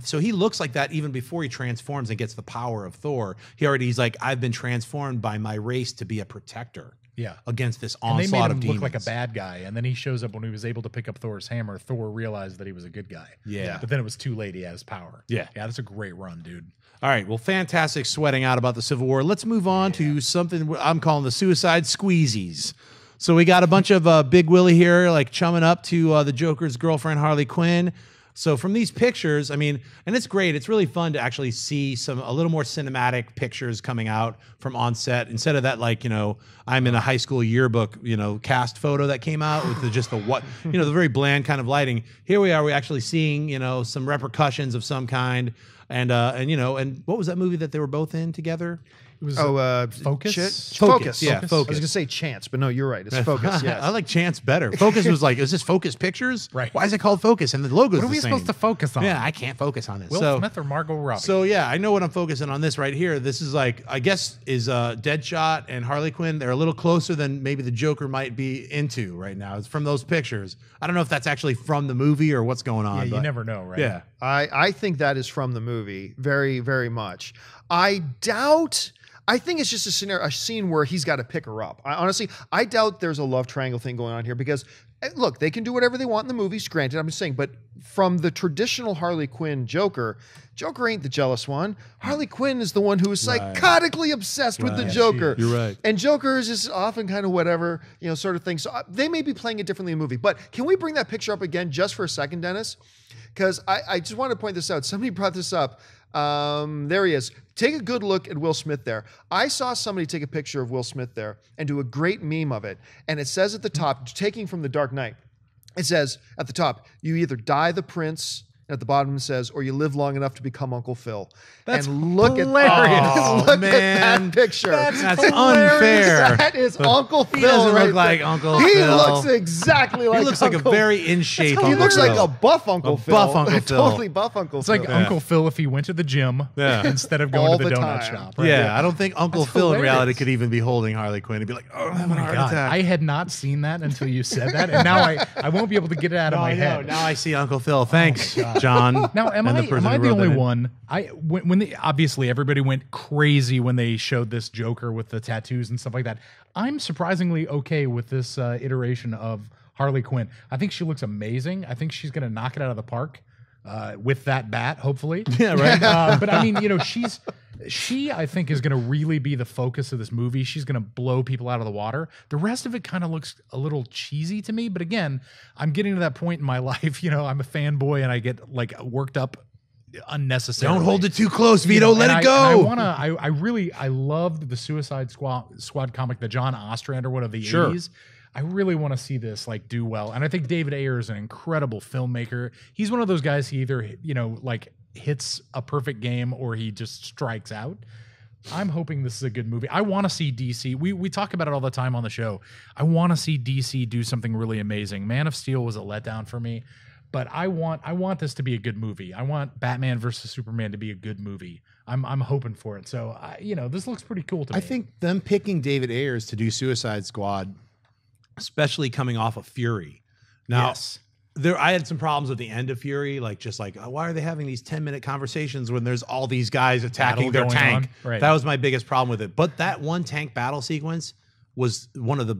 S1: So he looks like that even before he transforms and gets the power of Thor. He's like, I've been transformed by my race to be a protector. Against this onslaught of demons.
S3: And they made him look like a bad guy, and then he shows up when he was able to pick up Thor's hammer. Thor realized that he was a good guy. But then it was too late. He had his power. That's a great run, dude.
S1: All right, well, fantastic sweating out about the Civil War. Let's move on to something I'm calling the suicide squeezies. So we got a bunch of Big Willie here, like chumming up to the Joker's girlfriend, Harley Quinn. So from these pictures, and it's great. It's really fun to actually see a little more cinematic pictures coming out from on set instead of that, like, I'm in a high school yearbook, cast photo that came out with the very bland kind of lighting. Here we are, we're actually seeing, some repercussions of some kind. And what was that movie that they were both in together?
S3: It was
S2: Focus.
S1: Focus. Yeah,
S2: Focus.
S1: Focus.
S2: I was gonna say Chance, but no, you're right. It's Focus. Yes.
S1: I like Chance better. Focus was like, is this Focus Pictures?
S3: Right.
S1: Why is it called Focus? And the logo's the same.
S3: What are we supposed to focus on?
S1: Yeah, I can't focus on this.
S3: Will Smith or Margot Robbie?
S1: So yeah, I know what I'm focusing on this right here. This is like, I guess, is Deadshot and Harley Quinn. They're a little closer than maybe the Joker might be into right now. It's from those pictures. I don't know if that's actually from the movie or what's going on.
S3: Yeah, you never know, right?
S1: Yeah.
S2: I think that is from the movie, very, very much. I think it's just a scene where he's got to pick her up. I doubt there's a love triangle thing going on here because, look, they can do whatever they want in the movies, granted, I'm just saying, but from the traditional Harley Quinn Joker ain't the jealous one. Harley Quinn is the one who is psychotically obsessed with the Joker.
S1: You're right.
S2: And Joker is just often kind of whatever, sort of thing. So they may be playing it differently in the movie, but can we bring that picture up again just for a second, Dennis? Because I just want to point this out. Somebody brought this up. There he is. Take a good look at Will Smith there. I saw somebody take a picture of Will Smith there and do a great meme of it. And it says at the top, taking from The Dark Knight, it says at the top, you either die the prince And at the bottom it says, "Or you live long enough to become Uncle Phil."
S1: That's
S2: and look
S1: hilarious.
S2: at look
S1: Man.
S2: at that picture.
S1: That's unfair.
S2: That is Uncle Phil.
S1: He doesn't
S2: right
S1: look like
S2: there.
S1: Uncle
S2: He
S1: Phil.
S2: looks exactly like
S1: He looks like
S2: Uncle
S1: a very in shape.
S2: He looks like a buff Uncle Phil.
S1: buff Uncle Phil.
S2: Totally buff Uncle
S3: It's
S2: Phil.
S3: like Uncle Phil if he went to the gym instead of going
S2: All
S3: to the
S2: the
S3: donut
S2: time.
S3: shop.
S1: Yeah, I don't think Uncle
S3: That's
S1: Phil in reality
S3: hilarious.
S1: could even be holding Harley Quinn. He'd be like, "Oh, I'm having a heart
S3: God,
S1: attack."
S3: I had not seen that until you said that, and now I won't be able to get it out of my head.
S1: Now I see Uncle Phil. Thanks, John.
S3: Now, am
S1: and
S3: I
S1: person who
S3: the
S1: wrote
S3: only
S1: that in.
S3: one? When they, obviously everybody went crazy when they showed this Joker with the tattoos and stuff like that. I'm surprisingly okay with this iteration of Harley Quinn. I think she looks amazing. I think she's going to knock it out of the park with that bat, hopefully.
S1: Yeah, right.
S3: But I mean, you know, she I think is going to really be the focus of this movie. She's going to blow people out of the water. The rest of it kind of looks a little cheesy to me. But again, I'm getting to that point in my life. You know, I'm a fanboy and I get like worked up unnecessarily.
S1: Don't hold it too close,
S3: You
S1: Vito.
S3: know,
S1: Let
S3: and
S1: it go.
S3: I loved the Suicide Squad comic, the John Ostrander one of the
S1: Sure.
S3: 80s. I really want to see this like do well. And I think David Ayer is an incredible filmmaker. He's one of those guys, he either, you know, like hits a perfect game or he just strikes out. I'm hoping this is a good movie. I want to see DC. We talk about it all the time on the show. I want to see DC do something really amazing. Man of Steel was a letdown for me, but I want this to be a good movie. I want Batman versus Superman to be a good movie. I'm hoping for it. So you know, this looks pretty cool to me.
S1: I think them picking David Ayers to do Suicide Squad, especially coming off of Fury. Now,
S3: Yes.
S1: I had some problems with the end of Fury, like why are they having these 10-minute conversations when there's all these guys attacking their
S3: Battle going
S1: tank?
S3: on. Right.
S1: That was my biggest problem with it. But that one tank battle sequence was one of the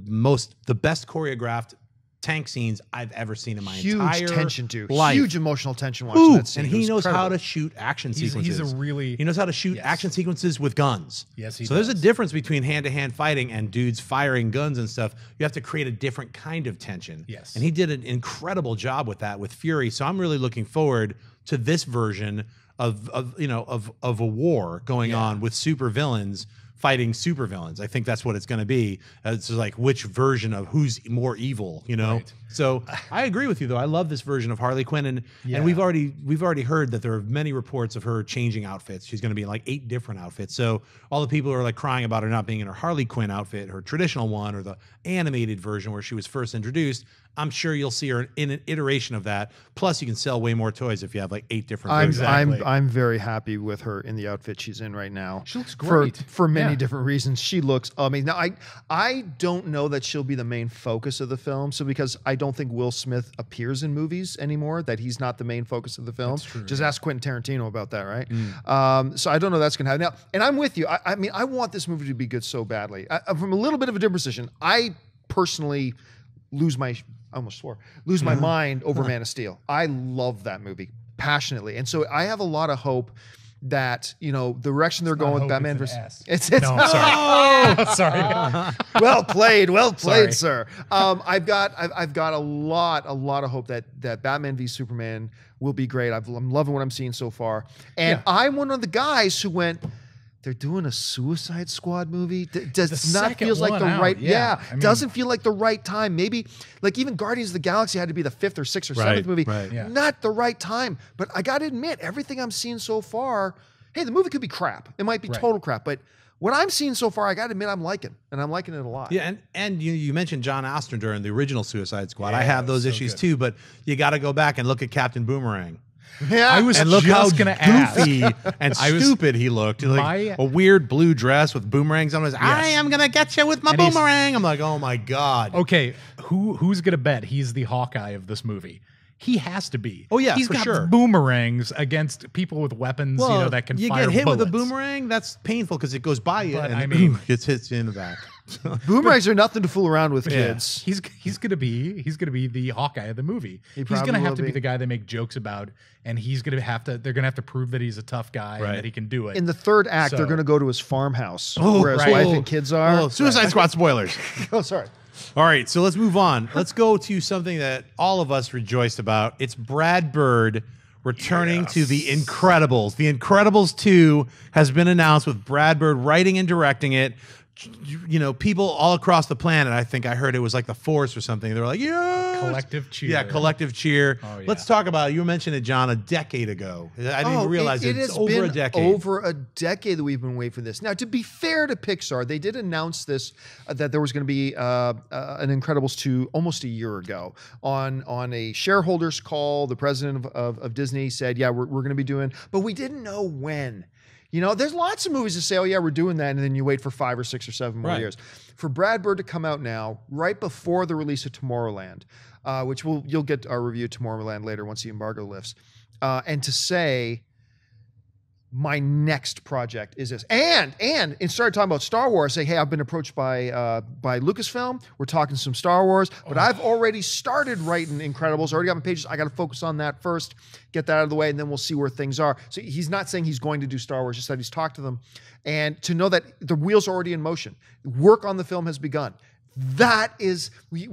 S1: best choreographed tank scenes I've ever seen in my entire
S2: Huge tension too.
S1: life.
S2: Huge emotional tension watching
S1: Ooh,
S2: that scene.
S1: and
S2: It
S1: he
S2: was
S1: knows how
S2: incredible.
S1: to shoot action
S3: He's
S1: sequences.
S3: he
S1: knows how to shoot
S3: Yes.
S1: action sequences with guns.
S3: Yes, he
S1: So there's a
S3: does.
S1: difference between hand-to-hand fighting and dudes firing guns and stuff. You have to create a different kind of tension.
S3: Yes.
S1: And he did an incredible job with that with Fury. So I'm really looking forward to this version of a war going on with super villains fighting super villains. I think that's what it's going to be. It's like which version of who's more evil, you know?
S3: Right.
S1: So I agree with you though. I love this version of Harley Quinn, and we've already heard that there are many reports of her changing outfits. She's going to be in like 8 different outfits. So all the people who are like crying about her not being in her Harley Quinn outfit, her traditional one, or the animated version where she was first introduced, I'm sure you'll see her in an iteration of that. Plus, you can sell way more toys if you have like 8 different versions.
S3: Exactly.
S2: I'm very happy with her in the outfit she's in right now.
S3: She looks great.
S2: For many
S3: Yeah.
S2: different reasons. She looks amazing. Now I don't know that she'll be the main focus of the film. So because I don't think Will Smith appears in movies anymore, that he's not the main focus of the film.
S3: That's true,
S2: Just ask Quentin Tarantino about that, right?
S3: Mm.
S2: So I don't know that's gonna happen. Now, and I'm with you. I mean, I want this movie to be good so badly. From a little bit of a different position, I personally lose my mind over Man of Steel. I love that movie passionately, and so I have a lot of hope that the direction they're going with Batman versus it's
S3: No, I'm sorry. Oh, sorry.
S2: well played,
S3: Sorry.
S2: sir. I've got a lot of hope that Batman v Superman will be great. I'm loving what I'm seeing so far, and I'm one of the guys who went, they're doing a Suicide Squad movie. Does
S3: The
S2: not
S3: second
S2: feels like
S3: one
S2: the
S3: out,
S2: right.
S3: yeah. I mean-
S2: doesn't feel like the right time. Maybe like even Guardians of the Galaxy had to be the 5th or 6th or 7th movie.
S1: right.
S3: Yeah.
S2: Not the right time. But I got to admit, everything I'm seeing so far, hey, the movie could be crap. It might be
S3: Right.
S2: total crap. But what I'm seeing so far, I got to admit, I'm liking, and I'm liking it a lot.
S1: Yeah, and you mentioned John Ostrander in the original Suicide Squad. I have those
S3: so
S1: issues
S3: good.
S1: too, but you got to go back and look at Captain Boomerang.
S2: Yeah.
S3: I was
S1: And look how
S3: just gonna ask.
S1: goofy and stupid he looked. Like a weird blue dress with boomerangs on his. I am gonna get you with my
S3: And he's-
S1: boomerang. I'm like, oh my god.
S3: Okay, who's gonna bet he's the Hawkeye of this movie? He has to be.
S1: Oh, yeah,
S3: he's
S1: for
S3: got
S1: sure.
S3: boomerangs against people with weapons. That can
S1: you
S3: fire
S1: get hit
S3: bullets.
S1: with a boomerang. That's painful because it goes by you
S3: But
S1: and
S3: I mean-
S1: it hits you in the back.
S2: Boomerangs are nothing to fool around with,
S3: Yeah.
S2: kids.
S3: He's gonna be the Hawkeye of the movie. He's
S2: probably
S3: gonna have
S2: will
S3: to be
S2: be.
S3: the guy they make jokes about, and they're gonna have to prove that he's a tough guy
S1: Right.
S3: and that he can do it.
S2: In the third act,
S3: So-
S2: they're going to go to his farmhouse
S1: Oh,
S2: where his
S3: right.
S2: wife and kids are.
S1: Oh, Suicide Squad spoilers.
S2: Oh, sorry.
S1: All right, so let's move on. Let's go to something that all of us rejoiced about. It's Brad Bird returning to The Incredibles. The Incredibles 2 has been announced with Brad Bird writing and directing it. People all across the planet, I think I heard it was like the Force or something. They were like, yeah.
S3: Collective cheer.
S1: Yeah, collective cheer.
S3: Oh, yeah.
S1: Let's talk about, you mentioned it, John, a decade ago. I didn't even realize it's over a decade.
S2: Over a decade that we've been waiting for this. Now, to be fair to Pixar, they did announce this, that there was going to be an Incredibles 2 almost a year ago. On a shareholders call, the president of Disney said, yeah, we're going to be doing, but we didn't know when. You know, there's lots of movies that say, oh, yeah, we're doing that, and then you wait for 5 or 6 or 7 more years. For Brad Bird to come out now, right before the release of Tomorrowland, which you'll get our review of Tomorrowland later once the embargo lifts, and to say, my next project is this. And started talking about Star Wars, say, hey, I've been approached by Lucasfilm. We're talking some Star Wars, but I've already started writing Incredibles. Already got my pages. I got to focus on that first, get that out of the way, and then we'll see where things are. So he's not saying he's going to do Star Wars, just that he's talked to them. And to know that the wheels are already in motion. Work on the film has begun. That is, we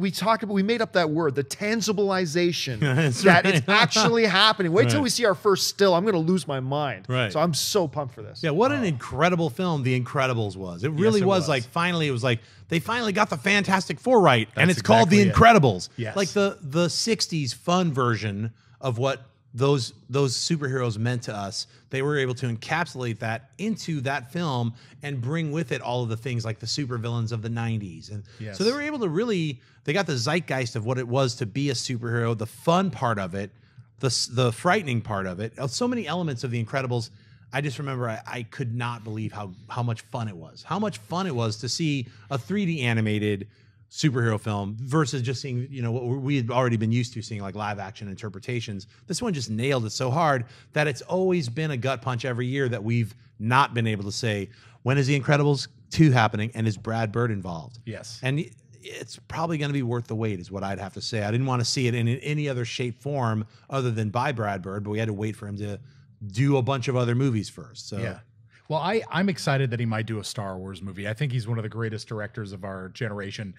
S2: made up that word, the tangibilization, that it's actually happening. Wait till we see our first still. I'm going to lose my mind.
S1: Right.
S2: So I'm so pumped for this.
S1: Yeah, what an incredible film The Incredibles was. It really was. Like, finally, it was like, they finally got the Fantastic Four right, and it's called The Incredibles.
S3: Yes.
S1: Like the 60s fun version of what those superheroes meant to us. They were able to encapsulate that into that film and bring with it all of the things like the supervillains of the 90s. And so they were able to really, they got the zeitgeist of what it was to be a superhero, the fun part of it, the frightening part of it. So many elements of The Incredibles. I just remember I could not believe how much fun it was. How much fun it was to see a 3D animated superhero film versus just seeing, you know, what we had already been used to seeing, like live action interpretations. This one just nailed it so hard that it's always been a gut punch every year that we've not been able to say, when is The Incredibles 2 happening and is Brad Bird involved?
S3: Yes.
S1: And it's probably going to be worth the wait is what I'd have to say. I didn't want to see it in any other shape, form other than by Brad Bird, but we had to wait for him to do a bunch of other movies first. So
S3: yeah. Well, I'm excited that he might do a Star Wars movie. I think he's one of the greatest directors of our generation.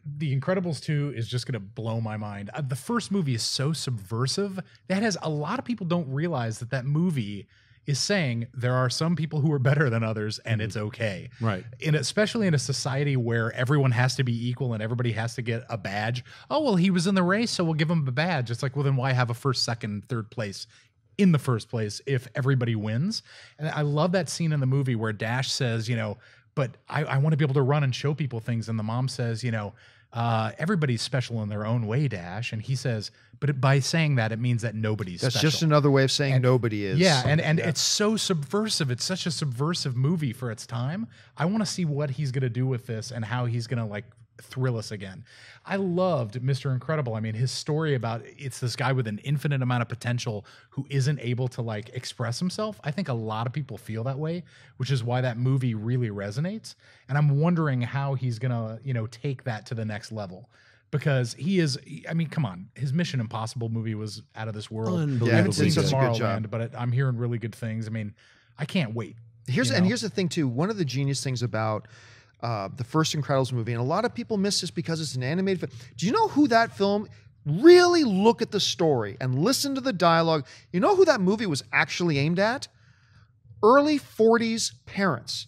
S3: The Incredibles 2 is just going to blow my mind. The first movie is so subversive. That has a lot of people don't realize that movie is saying there are some people who are better than others and it's okay.
S1: Right.
S3: And especially in a society where everyone has to be equal and everybody has to get a badge. Oh, well, he was in the race, so we'll give him a badge. It's like, well, then why have a first, second, third place in the first place if everybody wins? And I love that scene in the movie where Dash says, you know, but I want to be able to run and show people things. And the mom says, you know, everybody's special in their own way, Dash. And he says, but by saying that, it means that nobody's
S2: That's
S3: special.
S2: just another way of saying nobody is.
S3: Yeah, and it's so subversive. It's such a subversive movie for its time. I want to see what he's going to do with this and how he's going to, like, thrill us again. I loved Mr. Incredible. I mean, his story about it's this guy with an infinite amount of potential who isn't able to, like, express himself. I think a lot of people feel that way, which is why that movie really resonates. And I'm wondering how he's going to, you know, take that to the next level. Because he is, I mean, come on. His Mission Impossible movie was out of this world.
S1: Unbelievably
S3: I haven't seen
S2: such a good job.
S3: Tomorrowland, but I'm hearing really good things. I mean, I can't wait.
S2: Here's the thing, too. One of the genius things about the first Incredibles movie, and a lot of people miss this because it's an animated film. Do you know who that film, really look at the story and listen to the dialogue, you know who that movie was actually aimed at? Early 40s parents.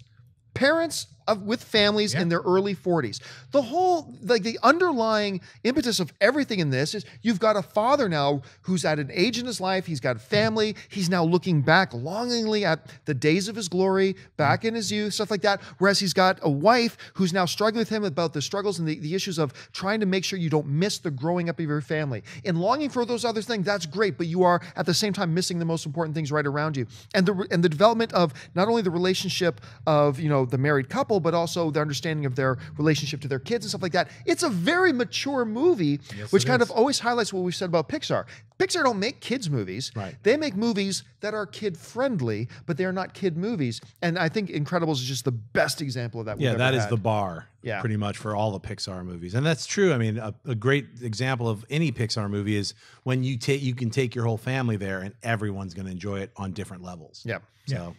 S2: Parents with families in their early 40s. The whole, like, the underlying impetus of everything in this is you've got a father now who's at an age in his life, he's got a family, he's now looking back longingly at the days of his glory, back in his youth, stuff like that, whereas he's got a wife who's now struggling with him about the struggles and the issues of trying to make sure you don't miss the growing up of your family. In longing for those other things, that's great, but you are at the same time missing the most important things right around you. And the development of not only the relationship of, you know, the married couple, but also the understanding of their relationship to their kids and stuff like that. It's a very mature movie, which kind of always highlights what we've said about Pixar. Pixar don't make kids movies.
S1: Right.
S2: They make movies that are kid friendly, but they are not kid movies. And I think Incredibles is just the best example of that.
S1: Yeah, that is the bar,
S2: Yeah.
S1: pretty much, for all the Pixar movies. And that's true. I mean, a great example of any Pixar movie is when you can take your whole family there and everyone's going to enjoy it on different levels.
S2: Yeah.
S1: So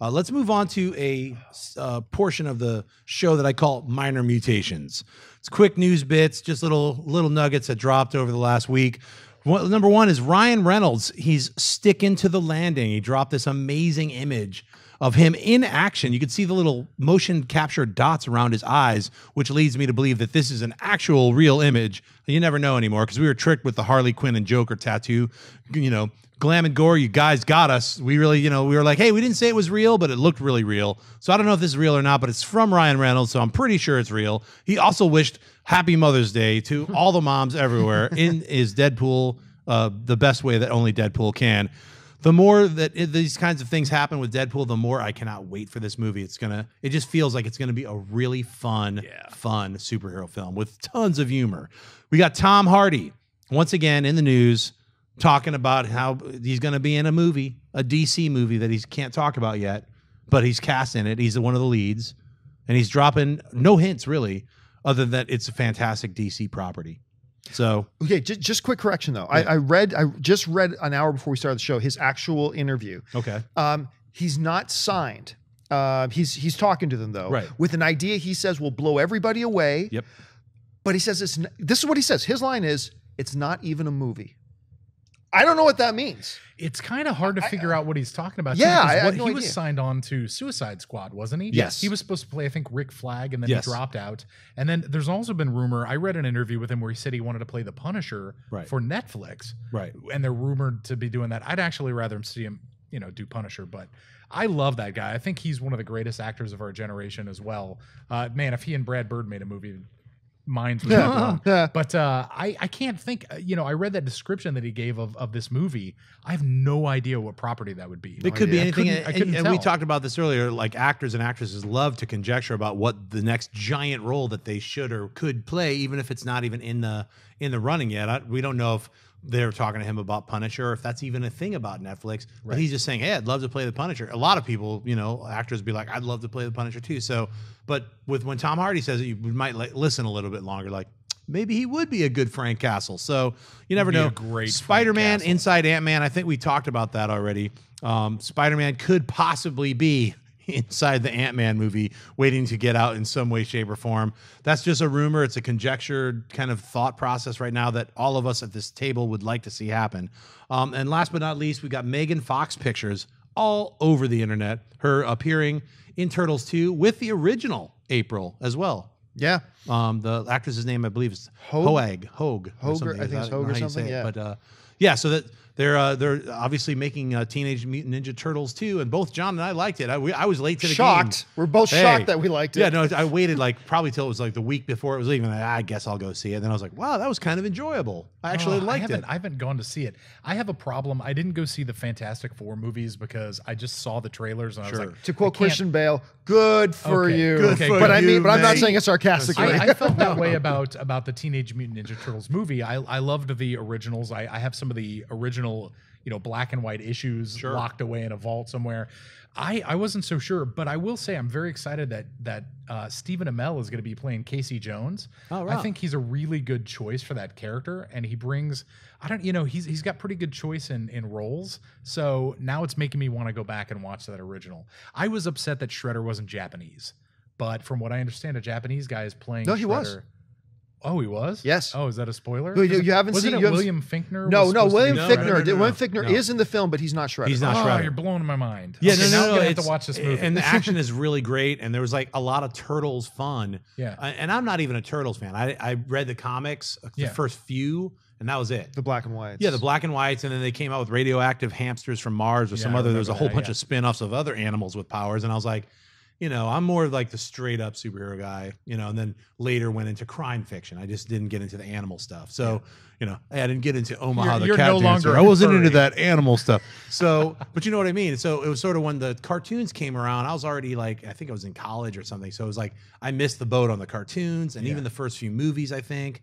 S1: let's move on to a portion of the show that I call Minor Mutations. It's quick news bits, just little nuggets that dropped over the last week. Number one is Ryan Reynolds. He's sticking to the landing. He dropped this amazing image of him in action. You could see the little motion capture dots around his eyes, which leads me to believe that this is an actual real image. You never know anymore because we were tricked with the Harley Quinn and Joker tattoo. You know, Glam and Gore, you guys got us. We really, you know, we were like, hey, we didn't say it was real, but it looked really real. So I don't know if this is real or not, but it's from Ryan Reynolds, so I'm pretty sure it's real. He also wished Happy Mother's Day to all the moms everywhere in his Deadpool, the best way that only Deadpool can. The more that these kinds of things happen with Deadpool, the more I cannot wait for this movie. It just feels like it's gonna be a really fun superhero film with tons of humor. We got Tom Hardy once again in the news talking about how he's gonna be in a movie, a DC movie that he can't talk about yet, but he's cast in it. He's one of the leads, and he's dropping no hints really, other than that it's a fantastic DC property. So
S2: okay, just quick correction though. Yeah. I just read an hour before we started the show his actual interview.
S1: Okay.
S2: He's not signed. He's talking to them though,
S1: right,
S2: with an idea he says will blow everybody away.
S1: Yep.
S2: But he says this is what he says. His line is, "It's not even a movie." I don't know what that means.
S3: It's kind of hard to figure out what he's talking about.
S2: Yeah,
S3: he was signed on to Suicide Squad, wasn't he?
S1: Yes.
S3: He was supposed to play, I think, Rick Flag, and then he dropped out. And then there's also been rumor. I read an interview with him where he said he wanted to play the Punisher for Netflix.
S1: Right.
S3: And they're rumored to be doing that. I'd actually rather see him, you know, do Punisher, but I love that guy. I think he's one of the greatest actors of our generation as well. Man, if he and Brad Bird made a movie, minds would have blown. But I can't think, you know, I read that description that he gave of this movie. I have no idea what property that would be.
S1: It could be anything.
S3: I couldn't
S1: and
S3: tell.
S1: we talked about this earlier, like actors and actresses love to conjecture about what the next giant role that they should or could play, even if it's not even in the running yet. We don't know if they're talking to him about Punisher, or if that's even a thing about Netflix. But he's just saying, hey, I'd love to play the Punisher. A lot of people, you know, actors be like, I'd love to play the Punisher too. So, but when Tom Hardy says it, you might listen a little bit longer, like, maybe he would be a good Frank Castle. So you never know.
S3: Great
S1: Spider-Man inside Ant-Man. I think we talked about that already. Spider-Man could possibly be inside the Ant-Man movie, waiting to get out in some way, shape, or form. That's just a rumor. It's a conjectured kind of thought process right now that all of us at this table would like to see happen. And last but not least, we got Megan Fox pictures all over the internet. Her appearing in Turtles 2 with the original April as well.
S2: Yeah.
S1: The actress's name, I believe, is Hoag. Hoag.
S2: I think it's Hoag or something. Yeah.
S1: But yeah, so that they're obviously making Teenage Mutant Ninja Turtles 2, and both John and I liked it. I was late to the game.
S2: We're both shocked that we liked it.
S1: Yeah, no, I waited like probably till it was like the week before it was leaving. I guess I'll go see it. Then I was like, wow, that was kind of enjoyable. I actually liked it.
S3: I haven't gone to see it. I have a problem. I didn't go see the Fantastic Four movies because I just saw the trailers and I was like,
S2: to quote Christian Bale, good for you.
S1: Good for
S2: but
S1: you,
S2: I'm not saying it sarcastically.
S3: I felt that way about the Teenage Mutant Ninja Turtles movie. I loved the originals. I have some of the original, you know, black and white issues locked away in a vault somewhere. I wasn't so sure, but I will say I'm very excited that Stephen Amell is going to be playing Casey Jones. Oh, wow. I think he's a really good choice for that character, and he brings, he's got pretty good choice in roles. So now it's making me want to go back and watch that original. I was upset that Shredder wasn't Japanese, but from what I understand, a Japanese guy is playing Shredder.
S2: He was.
S3: Oh, he was?
S2: Yes.
S3: Oh, is that a spoiler?
S2: You haven't seen
S3: it William Finkner?
S2: No, William Finkner. William Finkner is in the film, but he's not Shredder.
S1: He's not Shredder.
S3: You're blowing my mind.
S1: Yeah,
S3: okay, now I'm gonna have to watch this movie.
S1: And the action is really great, and there was like a lot of Turtles fun.
S3: Yeah.
S1: And I'm not even a Turtles fan. I read the comics, the first few, and that was it.
S2: The black and whites.
S1: Yeah, the black and whites, and then they came out with radioactive hamsters from Mars or some other. There was a whole bunch of spin-offs of other animals with powers, and I was like, you know, I'm more like the straight up superhero guy, you know, and then later went into crime fiction. I just didn't get into the animal stuff. So, you know, I didn't get into Omaha the cat
S3: no
S1: dancer.
S3: longer
S1: I wasn't
S3: furry.
S1: into that animal stuff. So, but you know what I mean? So it was sort of when the cartoons came around, I was already like, I think I was in college or something. So it was like, I missed the boat on the cartoons and even the first few movies, I think.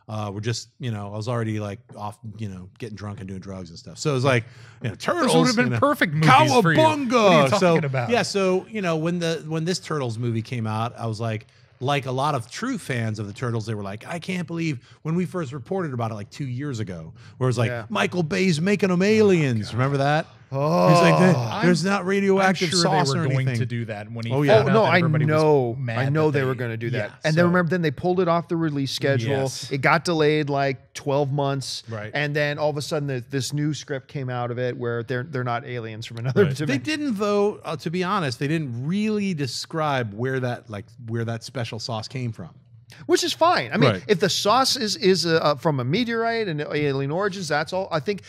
S1: Were just, you know, I was already like off, you know, getting drunk and doing drugs and stuff. So it was like, you know, Turtles.
S3: Those would have been perfect movies for you.
S1: Cowabunga!
S3: What are you talking about?
S1: Yeah, so, you know, when this Turtles movie came out, I was like a lot of true fans of the Turtles, they were like, I can't believe when we first reported about it like 2 years ago, where it was like, Michael Bay's making them aliens. Remember that?
S2: Oh,
S1: He's like, there's not radioactive
S3: I'm sure
S1: sauce
S3: they were
S1: or
S3: going
S1: anything.
S3: to do that when he.
S1: Oh, yeah.
S3: found out
S2: no,
S3: that
S2: I
S3: everybody was
S2: know.
S3: mad
S2: I know
S3: that
S2: they were going to do that.
S3: Yeah,
S2: And
S3: so-
S2: then remember, then they pulled it off the release schedule.
S3: Yes.
S2: It got delayed like 12 months.
S3: Right.
S2: And then all of a sudden, this new script came out of it where they're not aliens from another dimension.
S1: They didn't, though. To be honest, they didn't really describe where that special sauce came from.
S2: Which is fine. I mean,
S1: Right.
S2: if the sauce is from a meteorite and alien origins, that's all. I think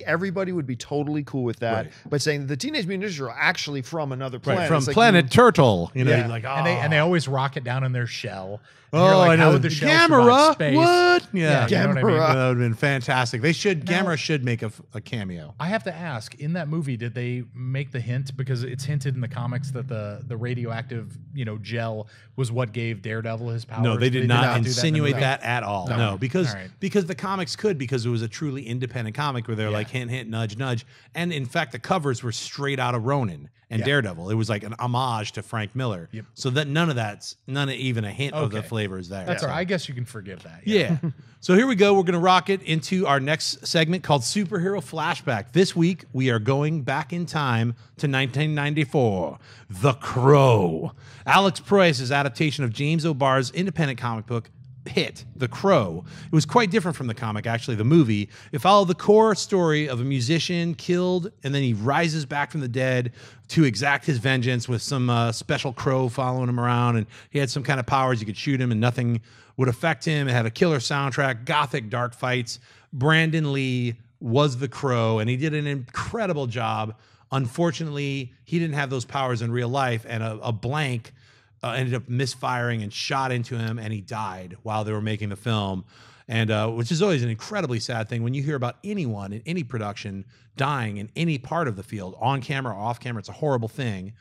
S2: everybody would be totally cool with that.
S1: Right.
S2: But saying the Teenage Mutant Ninja Turtles are actually from another planet,
S1: From
S2: it's like,
S1: Planet Turtle. You know,
S2: Yeah.
S1: you're like,
S3: And they always rock it down in their shell. And you're
S1: oh,
S3: like,
S1: I know.
S3: how would the shell survive
S1: Gamera?
S3: space?
S1: What? Yeah.
S3: you know what I mean?
S2: Gamera.
S1: That would have been fantastic. They should.
S3: Now-
S1: Gamera should make a cameo.
S3: I have to ask, in that movie, did they make the hint, because it's hinted in the comics that the radioactive, gel was what gave Daredevil his powers?
S1: No, they did not
S3: do that in the
S1: insinuate
S3: movie?
S1: that at all. No, because
S3: All right.
S1: because the comics could, because it was a truly independent comic where they're like hint, hint, nudge, nudge, and in fact the covers were straight out of Ronin and Daredevil. It was like an homage to Frank Miller.
S3: Yep.
S1: So that none of even a hint of the
S3: Okay.
S1: flavors there.
S3: That's
S1: So-
S3: all right. I guess you can forgive that.
S1: Yeah. So here we go. We're going to rock it into our next segment called Superhero Flashback. This week, we are going back in time to 1994. The Crow. Alex Proyas' adaptation of James O'Barr's independent comic book hit, The Crow. It was quite different from the comic, actually, the movie. It followed the core story of a musician killed, and then he rises back from the dead to exact his vengeance with some special crow following him around, and he had some kind of powers. You could shoot him and nothing would affect him. It had a killer soundtrack, gothic dark fights. Brandon Lee was the Crow, and he did an incredible job. Unfortunately, he didn't have those powers in real life, and a blank ended up misfiring and shot into him, and he died while they were making the film. And which is always an incredibly sad thing when you hear about anyone in any production dying in any part of the field, on camera or off camera. It's a horrible thing.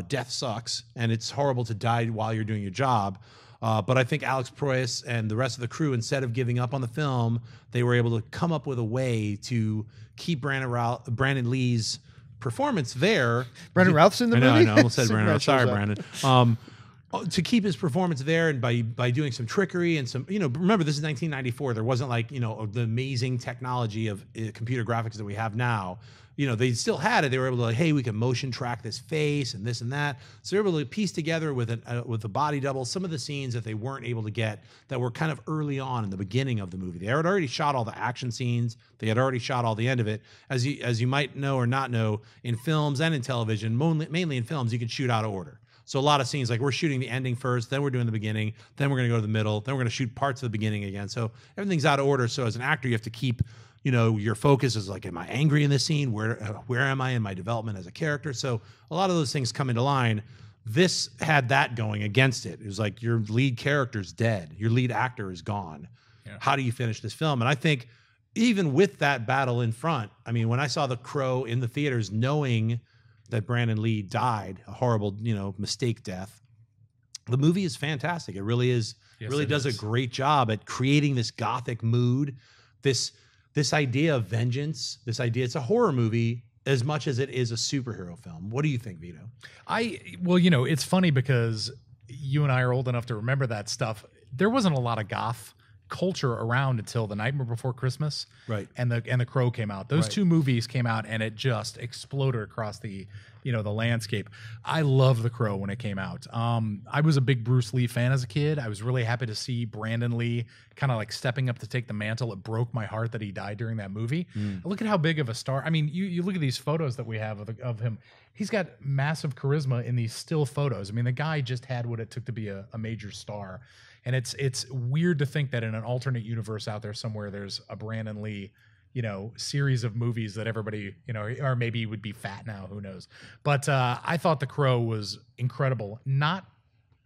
S1: Death sucks, and it's horrible to die while you're doing your job. But I think Alex Proyas and the rest of the crew, instead of giving up on the film, they were able to come up with a way to keep Brandon Lee's performance there.
S2: Brandon Routh's in the movie?
S1: I know. I almost said Brandon
S2: Superman
S1: Routh. Sorry,
S2: shows up.
S1: Brandon. To keep his performance there, and by doing some trickery and some, remember, this is 1994. There wasn't like, the amazing technology of computer graphics that we have now. They still had it. They were able to like, hey, we can motion track this face and this and that. So they were able to piece together with a body double some of the scenes that they weren't able to get that were kind of early on in the beginning of the movie. They had already shot all the action scenes. They had already shot all the end of it. As you might know or not know, in films and in television, mainly in films, you can shoot out of order. So a lot of scenes, like we're shooting the ending first, then we're doing the beginning, then we're going to go to the middle, then we're going to shoot parts of the beginning again. So everything's out of order. So as an actor, you have to keep, your focus is like, am I angry in this scene? Where am I in my development as a character? So a lot of those things come into line. This had that going against it. It was like your lead character's dead. Your lead actor is gone. Yeah. How do you finish this film? And I think even with that battle in front, I mean, when I saw The Crow in the theaters, knowing that Brandon Lee died, a horrible, mistake death. The movie is fantastic. It really is. Yes, really does a great job at creating this gothic mood, this idea of vengeance, this idea. It's a horror movie as much as it is a superhero film. What do you think, Vito?
S3: Well, it's funny because you and I are old enough to remember that stuff. There wasn't a lot of goth culture around until The Nightmare Before Christmas,
S1: right?
S3: And the Crow came out. Those two movies came out, and it just exploded across the the landscape. I loved The Crow when it came out. I was a big Bruce Lee fan as a kid. I was really happy to see Brandon Lee kind of like stepping up to take the mantle. It broke my heart that he died during that movie. Look at how big of a star. I mean, you look at these photos that we have of him. He's got massive charisma in these still photos. I mean, the guy just had what it took to be a major star. And it's weird to think that in an alternate universe out there somewhere, there's a Brandon Lee, series of movies that everybody, or maybe he would be fat now, who knows. But I thought The Crow was incredible. Not,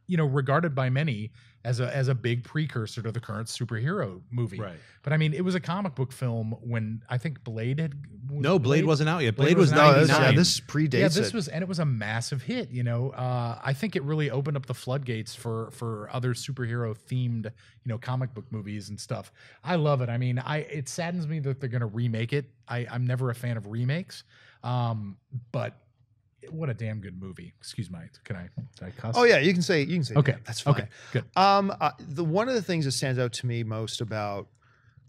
S3: regarded by many as a big precursor to the current superhero movie.
S1: Right.
S3: But I mean, it was a comic book film when I think Blade had.
S1: No, Blade wasn't out yet. Blade was
S3: not
S1: 99.
S2: This predates
S3: yeah, this
S2: it.
S3: was, and it was a massive hit. I think it really opened up the floodgates for other superhero themed, comic book movies and stuff. I love it. I mean, it saddens me that they're going to remake it. I'm never a fan of remakes, but what a damn good movie. Excuse me. Did I cuss?
S2: Oh yeah, you can say
S3: okay.
S2: that. That's fine.
S3: Okay, good.
S2: One of the things that stands out to me most about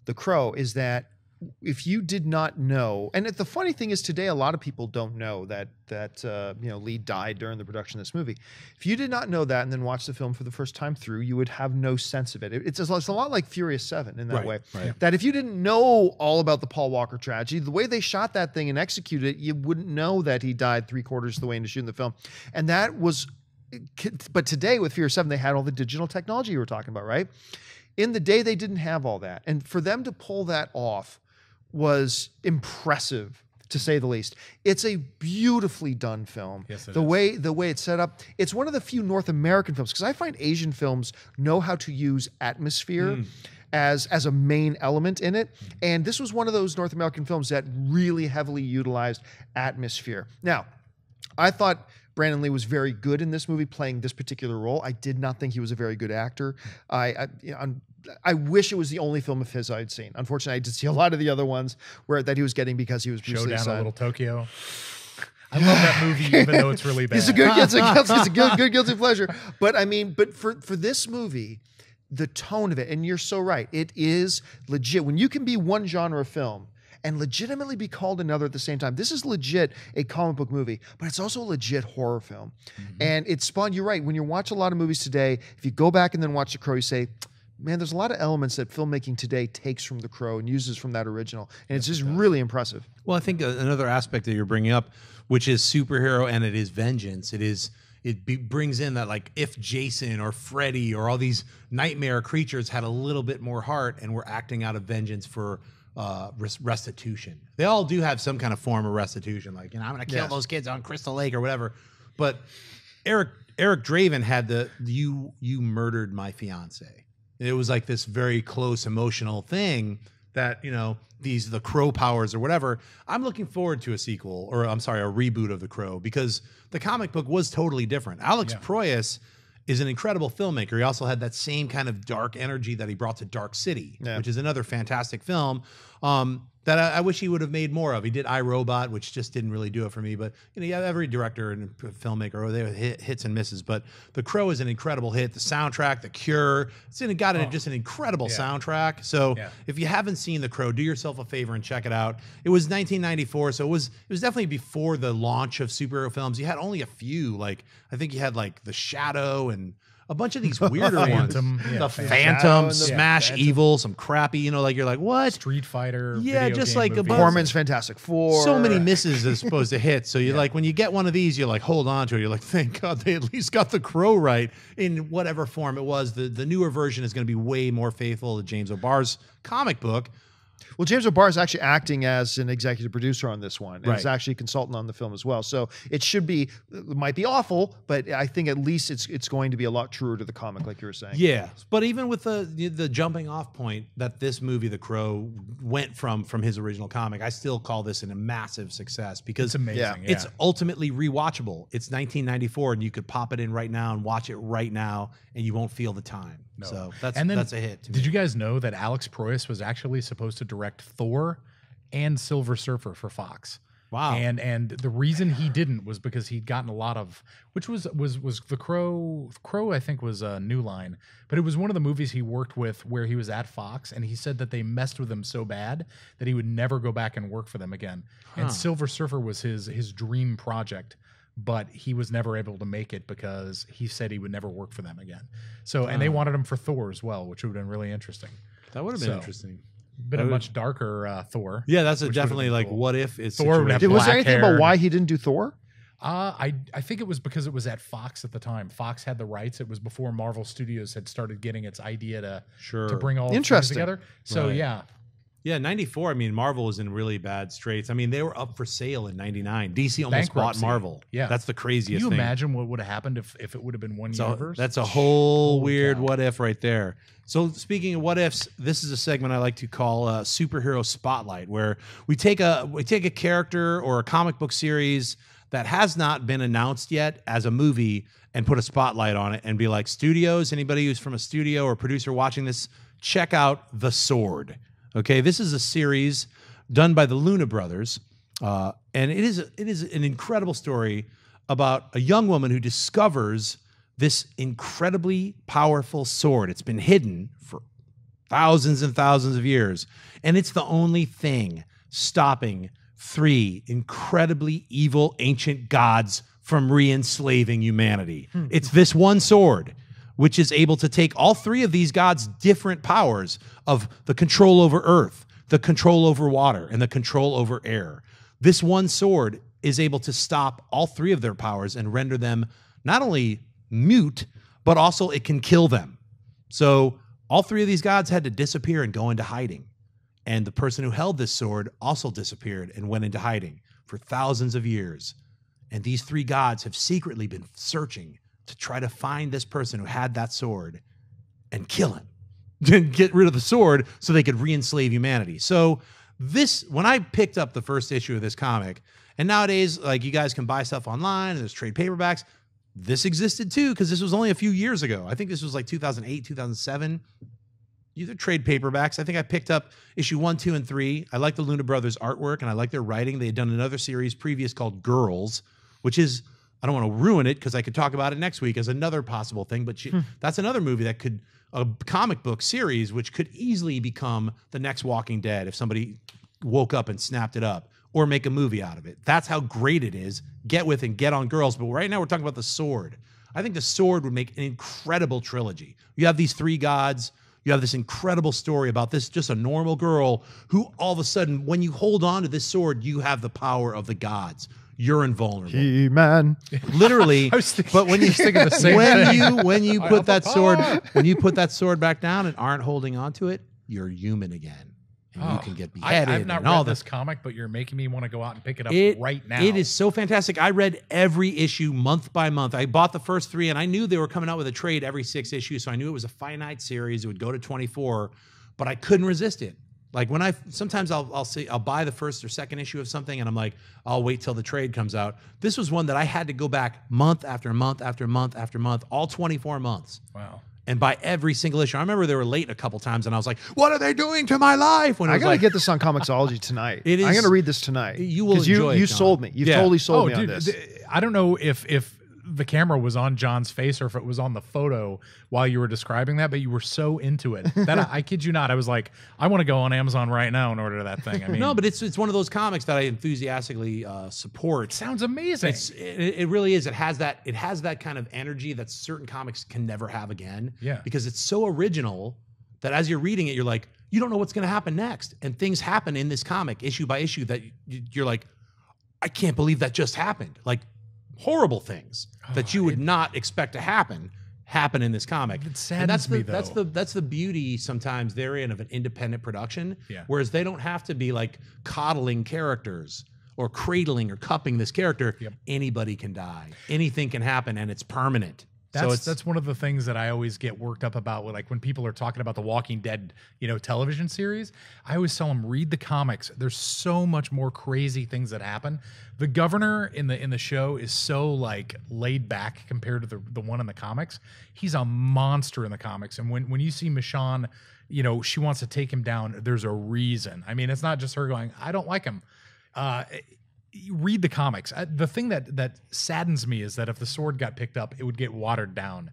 S2: The Crow is that if you did not know, and the funny thing is today, a lot of people don't know that Lee died during the production of this movie. If you did not know that and then watch the film for the first time through, you would have no sense of it. It's a lot like Furious 7 in that way. Right. That if you didn't know all about the Paul Walker tragedy, the way they shot that thing and executed it, you wouldn't know that he died 3/4 of the way into shooting the film. And that was, but today with Furious 7, they had all the digital technology you were talking about, right? In the day, they didn't have all that. And for them to pull that off was impressive, to say the least. It's a beautifully done film.
S3: Yes,
S2: the way it's set up. It's one of the few North American films, because I find Asian films know how to use atmosphere as a main element in it. And this was one of those North American films that really heavily utilized atmosphere. Now, I thought Brandon Lee was very good in this movie playing this particular role. I did not think he was a very good actor. I wish it was the only film of his I'd seen. Unfortunately, I did see a lot of the other ones that he was getting because he was Bruce Lee's
S3: Showdown
S2: son.
S3: a Little Tokyo. I love that movie, even though it's really bad.
S2: It's a good guilty pleasure. But I mean, for this movie, the tone of it, and you're so right, it is legit. When you can be one genre of film and legitimately be called another at the same time. This is legit a comic book movie, but it's also a legit horror film. And it spawned, you're right, when you watch a lot of movies today, if you go back and then watch The Crow, you say, man, there's a lot of elements that filmmaking today takes from The Crow and uses from that original. And it's just really impressive.
S1: Well, I think another aspect that you're bringing up, which is superhero and it is vengeance, brings in that, like, if Jason or Freddy or all these nightmare creatures had a little bit more heart and were acting out of vengeance for restitution. They all do have some kind of form of restitution, like, I'm going to kill those kids on Crystal Lake or whatever. But Eric Draven had the you murdered my fiance. It was like this very close emotional thing that, the Crow powers or whatever. I'm looking forward to a sequel, or I'm sorry, a reboot of The Crow, because the comic book was totally different. Alex Proyas is an incredible filmmaker. He also had that same kind of dark energy that he brought to Dark City, which is another fantastic film that I wish he would have made more of. He did iRobot, which just didn't really do it for me. But you have every director and filmmaker, they have hits and misses. But The Crow is an incredible hit. The soundtrack, The Cure, just an incredible soundtrack. So if you haven't seen The Crow, do yourself a favor and check it out. It was 1994, so it was definitely before the launch of superhero films. You had only a few, I think you had The Shadow and a bunch of these weirder ones. The Phantom, Smash Evil, some crappy, you're like, what?
S3: Street Fighter.
S1: Yeah, just like a
S2: Corman's Fantastic Four.
S1: So many misses as supposed to hit. So you're like, when you get one of these, you're like, hold on to it. You're like, thank God they at least got The Crow right in whatever form it was. The newer version is going to be way more faithful to James O'Barr's comic book.
S2: Well, James O'Barr is actually acting as an executive producer on this one, and is actually a consultant on the film as well. So it might be awful, but I think at least it's going to be a lot truer to the comic, like you were saying.
S1: Yeah, but even with the jumping off point that this movie, The Crow, went from his original comic, I still call this a massive success because
S3: it's amazing.
S1: It's ultimately rewatchable. It's 1994, and you could pop it in right now and watch it right now, and you won't feel the time. No. So that's a hit to me.
S3: Did you guys know that Alex Proyas was actually supposed to direct Thor and Silver Surfer for Fox?
S1: Wow.
S3: And the reason he didn't was because he'd gotten a lot of, which was The Crow. Crow, I think, was a New Line, but it was one of the movies he worked with where he was at Fox, and he said that they messed with him so bad that he would never go back and work for them again. And Silver Surfer was his dream project, but he was never able to make it because he said he would never work for them again. So, and they wanted him for Thor as well, which would have been really interesting.
S1: That would have been interesting.
S3: Been a much darker Thor.
S1: Yeah, that's definitely like, cool. What if it's
S3: Thor would have
S2: Was there
S3: black
S2: anything
S3: hair.
S2: about why he didn't do Thor?
S3: I think it was because it was at Fox at the time. Fox had the rights. It was before Marvel Studios had started getting its idea to bring all things together. So
S1: Yeah, 94, Marvel was in really bad straits. They were up for sale in 99. DC almost bought Marvel.
S3: Yeah.
S1: That's the craziest thing.
S3: Can you imagine what would have happened if it would have been one universe?
S1: That's a whole weird what if right there. So speaking of what ifs, this is a segment I like to call Superhero Spotlight, where we take a character or a comic book series that has not been announced yet as a movie and put a spotlight on it and be like, studios, anybody who's from a studio or producer watching this, check out The Sword. Okay, this is a series done by the Luna brothers, and it is an incredible story about a young woman who discovers this incredibly powerful sword. It's been hidden for thousands and thousands of years. And it's the only thing stopping 3 incredibly evil ancient gods from re-enslaving humanity. It's this one sword, which is able to take all 3 of these gods' different powers of the control over earth, the control over water, and the control over air. This one sword is able to stop all 3 of their powers and render them not only mute, but also it can kill them. So all 3 of these gods had to disappear and go into hiding. And the person who held this sword also disappeared and went into hiding for thousands of years. And these 3 gods have secretly been searching to try to find this person who had that sword and kill him, and get rid of the sword so they could re-enslave humanity. So this, when I picked up the first issue of this comic, and nowadays, like, you guys can buy stuff online and there's trade paperbacks. This existed too, because this was only a few years ago. I think this was like 2008, 2007. These are trade paperbacks. I think I picked up issue 1, 2, and 3. I like the Luna Brothers artwork and I like their writing. They had done another series previous called Girls, which is, I don't want to ruin it because I could talk about it next week as another possible thing, but that's another movie that could, a comic book series, which could easily become the next Walking Dead if somebody woke up and snapped it up, or make a movie out of it. That's how great it is. Get with and get on Girls. But right now we're talking about the sword. I think the sword would make an incredible trilogy. You have these 3 gods. You have this incredible story about this, just a normal girl who all of a sudden, when you hold on to this sword, you have the power of the gods. You're invulnerable.
S2: He-Man.
S1: Literally. But when you
S3: thinking the same thing.
S1: when you put that sword, when you put that sword back down and aren't holding on to it, you're human again. And you can get beheaded.
S3: I've not
S1: and all
S3: read this comic, but you're making me want to go out and pick it up right now.
S1: It is so fantastic. I read every issue month by month. I bought the first 3, and I knew they were coming out with a trade every 6 issues, so I knew it was a finite series. It would go to 24, but I couldn't resist it. Like, when sometimes I'll buy the first or second issue of something, and I'm like, I'll wait till the trade comes out. This was one that I had to go back month after month after month after month, all 24 months.
S3: Wow.
S1: And buy every single issue. I remember they were late a couple times, and I was like, "What are they doing to my life?" When
S2: I gotta get this on Comixology tonight. I'm gonna read this tonight.
S1: You will enjoy it,
S2: you
S1: John.
S2: sold me. You've totally sold me on
S3: dude,
S2: this.
S3: I don't know if the camera was on John's face or if it was on the photo while you were describing that, but you were so into it that I kid you not, I was like, I want to go on Amazon right now and order that thing. I mean,
S1: no, but it's one of those comics that I enthusiastically support.
S3: Sounds amazing.
S1: It really is. It has that kind of energy that certain comics can never have again.
S3: Yeah.
S1: Because it's so original that as you're reading it, you're like, you don't know what's going to happen next, and things happen in this comic issue by issue that you're like, I can't believe that just happened. Like, horrible things that you would not expect to happen in this comic.
S3: It saddens me, though.
S1: That's the beauty sometimes therein of an independent production.
S3: Yeah.
S1: Whereas they don't have to be like coddling characters or cradling or cupping this character.
S3: Yep.
S1: Anybody can die. Anything can happen, and it's permanent.
S3: That's one of the things that I always get worked up about. Like, when people are talking about the Walking Dead, television series, I always tell them, read the comics. There's so much more crazy things that happen. The governor in the show is so like laid back compared to the one in the comics. He's a monster in the comics. And when you see Michonne, she wants to take him down, there's a reason. I mean, it's not just her going, I don't like him. Read the comics. The thing that saddens me is that if the sword got picked up, it would get watered down.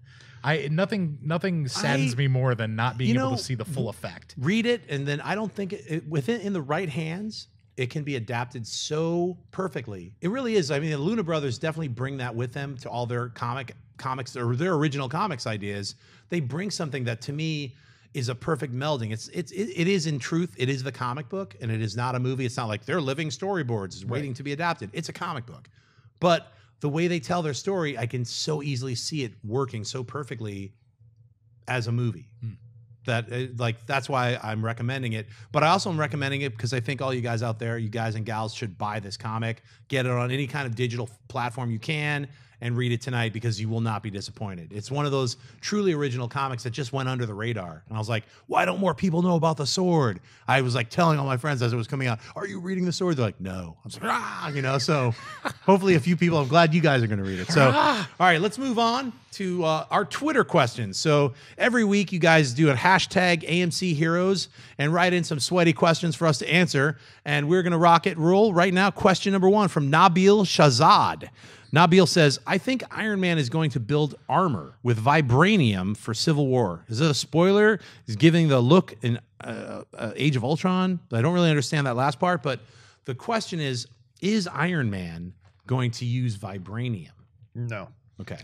S3: Nothing saddens me more than not being able to see the full effect.
S1: Read it, and then I don't think in the right hands, it can be adapted so perfectly. It really is. I mean, the Luna Brothers definitely bring that with them to all their comics or their original comics ideas. They bring something that, to me, is a perfect melding. It is in truth, it is the comic book, and it is not a movie. It's not like they're living storyboards waiting to be adapted. It's a comic book. But the way they tell their story, I can so easily see it working so perfectly as a movie. That's why I'm recommending it. But I also am recommending it because I think all you guys out there, you guys and gals, should buy this comic, get it on any kind of digital platform you can, and read it tonight, because you will not be disappointed. It's one of those truly original comics that just went under the radar. And I was like, why don't more people know about the sword? I was like telling all my friends as it was coming out, are you reading the sword? They're like, no. I was like, so hopefully a few people, I'm glad you guys are going to read it. So, all right, let's move on to our Twitter questions. So every week you guys do a hashtag AMC Heroes and write in some sweaty questions for us to answer. And we're going to rock it and roll right now. Question number 1 from Nabil Shahzad. Nabil says, I think Iron Man is going to build armor with vibranium for Civil War. Is it a spoiler? He's giving the look in Age of Ultron. I don't really understand that last part, but the question is Iron Man going to use vibranium?
S2: No.
S1: Okay.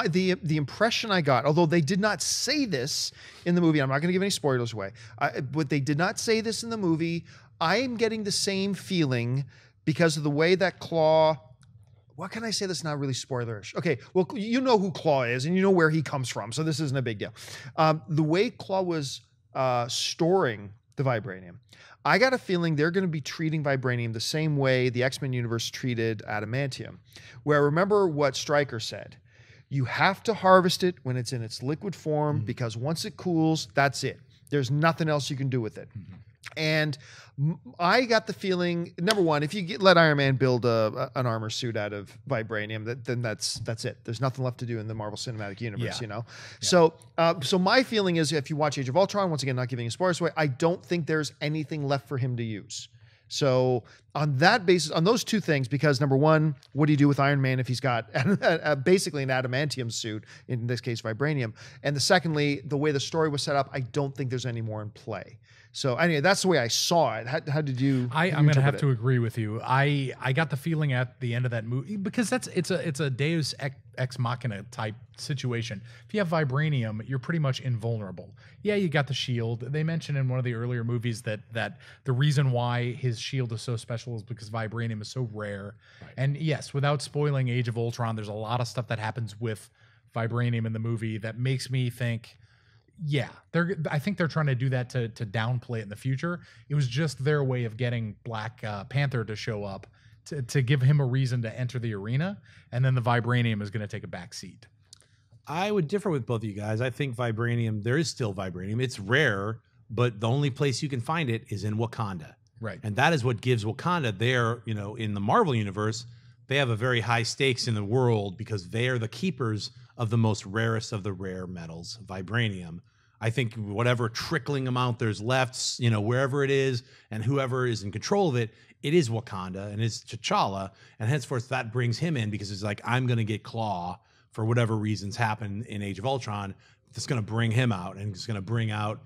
S2: The impression I got, although they did not say this in the movie, I'm not going to give any spoilers away, but they did not say this in the movie. I am getting the same feeling because of the way that Claw. What can I say that's not really spoilerish? Okay, well, you know who Claw is and you know where he comes from, so this isn't a big deal. The way Claw was storing the vibranium, I got a feeling they're going to be treating vibranium the same way the X-Men universe treated adamantium, where remember what Stryker said. You have to harvest it when it's in its liquid form because once it cools, that's it. There's nothing else you can do with it. And I got the feeling, number one, if you let Iron Man build an armor suit out of vibranium, then that's it. There's nothing left to do in the Marvel Cinematic Universe, you know? Yeah. So my feeling is if you watch Age of Ultron, once again, not giving you spoilers away, I don't think there's anything left for him to use. So on that basis, on those two things, because number one, what do you do with Iron Man if he's got basically an adamantium suit, in this case, vibranium? And secondly, the way the story was set up, I don't think there's any more in play. So anyway, that's the way I saw it. How did you?
S3: I'm going to have to agree with you. I got the feeling at the end of that movie because it's a Deus ex machina type situation. If you have vibranium, you're pretty much invulnerable. Yeah, you got the shield. They mentioned in one of the earlier movies that the reason why his shield is so special is because vibranium is so rare. Right. And yes, without spoiling Age of Ultron, there's a lot of stuff that happens with vibranium in the movie that makes me think. Yeah, I think they're trying to do that to downplay it in the future. It was just their way of getting Black Panther to show up to give him a reason to enter the arena, and then the vibranium is going to take a back seat.
S1: I would differ with both of you guys. I think vibranium, there is still vibranium. It's rare, but the only place you can find it is in Wakanda.
S3: Right.
S1: And that is what gives Wakanda their, in the Marvel universe, they have a very high stakes in the world because they are the keepers of the most rarest of the rare metals, vibranium. I think whatever trickling amount there's left, wherever it is and whoever is in control of it, it is Wakanda and it's T'Challa. And henceforth, that brings him in because it's like, I'm going to get Claw for whatever reasons happen in Age of Ultron. That's going to bring him out and it's going to bring out,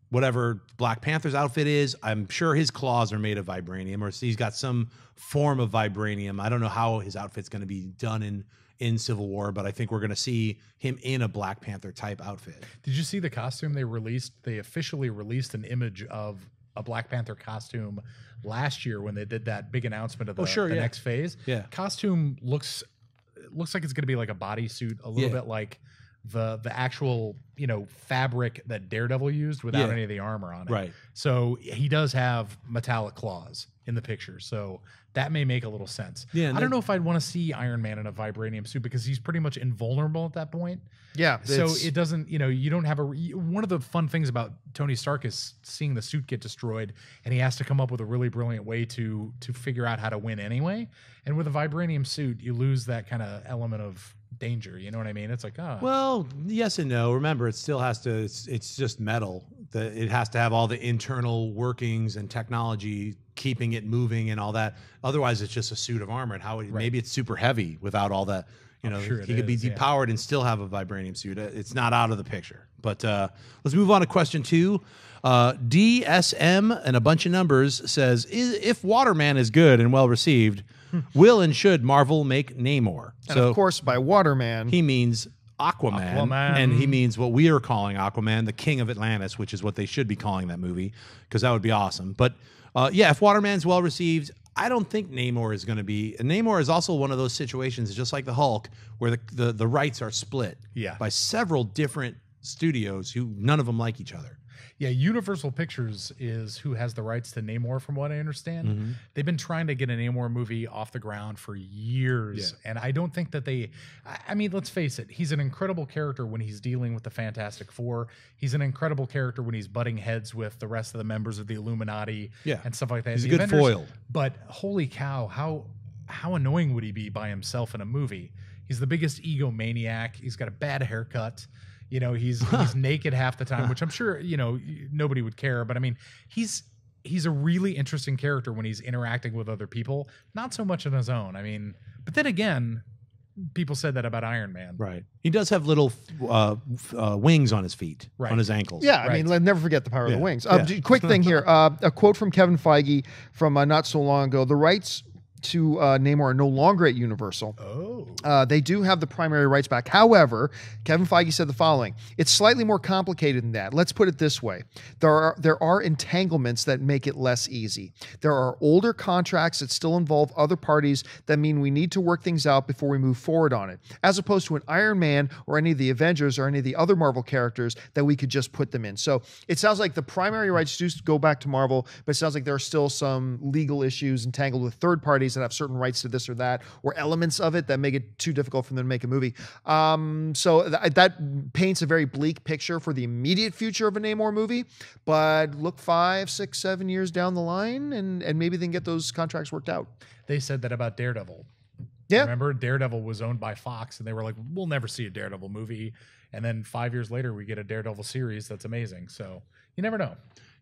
S1: whatever Black Panther's outfit is. I'm sure his claws are made of vibranium or he's got some form of vibranium. I don't know how his outfit's going to be done in Civil War, but I think we're going to see him in a Black Panther type outfit.
S3: Did you see the costume they released? They officially released an image of a Black Panther costume last year when they did that big announcement of the next phase.
S1: Yeah.
S3: Costume looks like it's going to be like a bodysuit, a little bit like the actual, fabric that Daredevil used without any of the armor on it.
S1: Right.
S3: So he does have metallic claws in the picture. So that may make a little sense.
S1: Yeah,
S3: I don't know if I'd want to see Iron Man in a vibranium suit because he's pretty much invulnerable at that point.
S2: Yeah.
S3: So it doesn't, you don't have one of the fun things about Tony Stark is seeing the suit get destroyed and he has to come up with a really brilliant way to figure out how to win anyway. And with a vibranium suit, you lose that kind of element of danger. You know what I mean? It's like,
S1: well, yes and no. Remember, it still has to, it's just metal. It has to have all the internal workings and technology keeping it moving and all that. Otherwise, it's just a suit of armor. And maybe it's super heavy without all that. He could be depowered and still have a vibranium suit. It's not out of the picture. But let's move on to question 2. DSM and a bunch of numbers says, if Waterman is good and well received, will and should Marvel make Namor?
S2: And of course, by Waterman,
S1: he means Aquaman, and he means what we are calling Aquaman, the King of Atlantis, which is what they should be calling that movie, because that would be awesome. But if Waterman's well received, I don't think Namor is going to be. And Namor is also one of those situations, just like the Hulk, where the rights are split by several different studios who none of them like each other.
S3: Yeah, Universal Pictures is who has the rights to Namor, from what I understand. They've been trying to get a Namor movie off the ground for years, and I don't think that I mean, let's face it, he's an incredible character when he's dealing with the Fantastic Four. He's an incredible character when he's butting heads with the rest of the members of the Illuminati and stuff like that.
S1: He's a good foil.
S3: But holy cow, how annoying would he be by himself in a movie? He's the biggest egomaniac. He's got a bad haircut. He's naked half the time, which I'm sure, nobody would care. But I mean, he's a really interesting character when he's interacting with other people, not so much on his own. I mean, But then again, people said that about Iron Man.
S1: Right. He does have little wings on his feet,
S3: Right.
S1: on his ankles.
S2: Yeah, I mean, never forget the power of the
S1: Yeah.
S2: wings.
S1: Yeah.
S2: Quick thing here. A quote from Kevin Feige from not so long ago. The rights to Namor are no longer at Universal.
S3: Oh.
S2: They do have the primary rights back. However, Kevin Feige said the following: "It's slightly more complicated than that. Let's put it this way: there are entanglements that make it less easy. There are older contracts that still involve other parties that mean we need to work things out before we move forward on it, as opposed to an Iron Man or any of the Avengers or any of the other Marvel characters that we could just put them in." So it sounds like the primary rights do go back to Marvel, but it sounds like there are still some legal issues entangled with third parties that have certain rights to this or that, or elements of it that make it too difficult for them to make a movie. So that paints a very bleak picture for the immediate future of a Namor movie. But look 5, 6, 7 years down the line, and maybe they can get those contracts worked out.
S3: They said that about Daredevil.
S2: Yeah.
S3: Remember, Daredevil was owned by Fox, and they were like, we'll never see a Daredevil movie. And then 5 years later, we get a Daredevil series that's amazing. So you never know.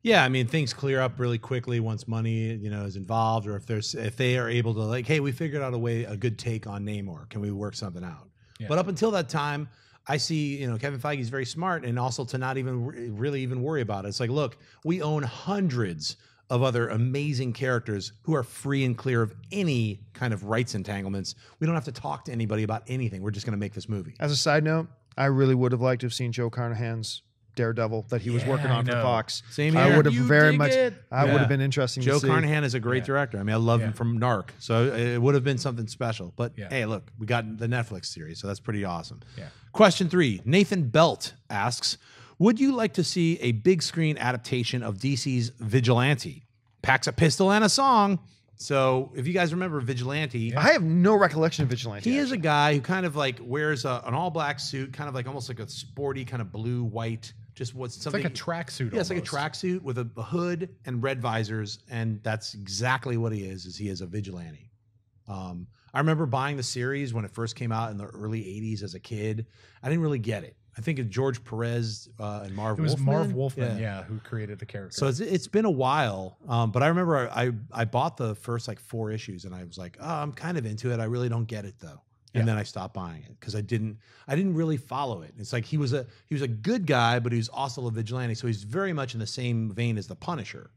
S1: Yeah, I mean, things clear up really quickly once money, is involved, or if they are able to, like, hey, we figured out a good take on Namor. Can we work something out?
S3: Yeah.
S1: But up until that time, I see, Kevin Feige's very smart, and also to not even really even worry about it. It's like, look, we own hundreds of other amazing characters who are free and clear of any kind of rights entanglements. We don't have to talk to anybody about anything. We're just going to make this movie.
S2: As a side note, I really would have liked to have seen Joe Carnahan's Daredevil that he was working on for Fox.
S1: Same here.
S2: I would have
S3: You
S2: very
S3: dig
S2: much.
S3: it?
S2: I would have been interesting
S1: Joe
S2: to see.
S1: Carnahan is a great director. I mean, I love him from Narc, so it would have been something special. But hey, look, we got the Netflix series, so that's pretty awesome.
S3: Yeah.
S1: Question 3: Nathan Belt asks, "Would you like to see a big screen adaptation of DC's Vigilante? Packs a pistol and a song." So, if you guys remember Vigilante,
S2: I have no recollection of Vigilante.
S1: he is a guy who kind of like wears an all-black suit, kind of like almost like a sporty kind of blue-white. Just what's something
S3: It's like a tracksuit.
S1: Yeah, it's like a tracksuit with a hood and red visors, and that's exactly what he is he is a vigilante. I remember buying the series when it first came out in the early 80s as a kid. I didn't really get it. I think it's George Perez and Marv Wolfman.
S3: It was Marv Wolfman, who created the character.
S1: So it's been a while, but I remember I bought the first like 4 issues, and I was like, oh, I'm kind of into it. I really don't get it though. And then I stopped buying it because I didn't really follow it. It's like he was a good guy, but he was also a vigilante. So he's very much in the same vein as the Punisher.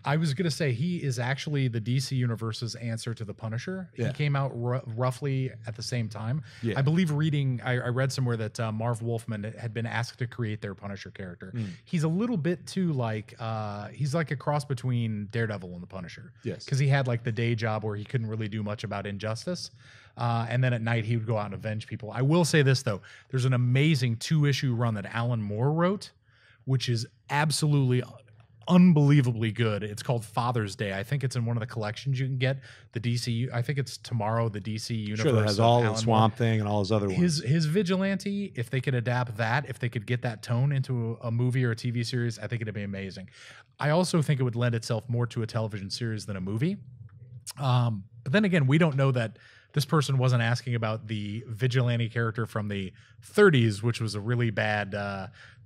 S3: I was going to say he is actually the DC Universe's answer to the Punisher.
S1: Yeah.
S3: He came out roughly at the same time.
S1: Yeah.
S3: I believe I read somewhere that Marv Wolfman had been asked to create their Punisher character. He's a little bit too like he's like a cross between Daredevil and the Punisher.
S1: Yes.
S3: Because he had like the day job where he couldn't really do much about injustice. And then at night he would go out and avenge people. I will say this though, there's an amazing 2-issue run that Alan Moore wrote, which is absolutely unbelievably good. It's called Father's Day. I think it's in one of the collections you can get. The DC, I think it's Tomorrow, the DC Universe.
S1: Sure, that has all the Swamp Thing and all his other ones.
S3: His Vigilante, if they could adapt that, if they could get that tone into a movie or a TV series, I think it'd be amazing. I also think it would lend itself more to a television series than a movie. But then again, we don't know that this person wasn't asking about the vigilante character from the 30s, which was a really bad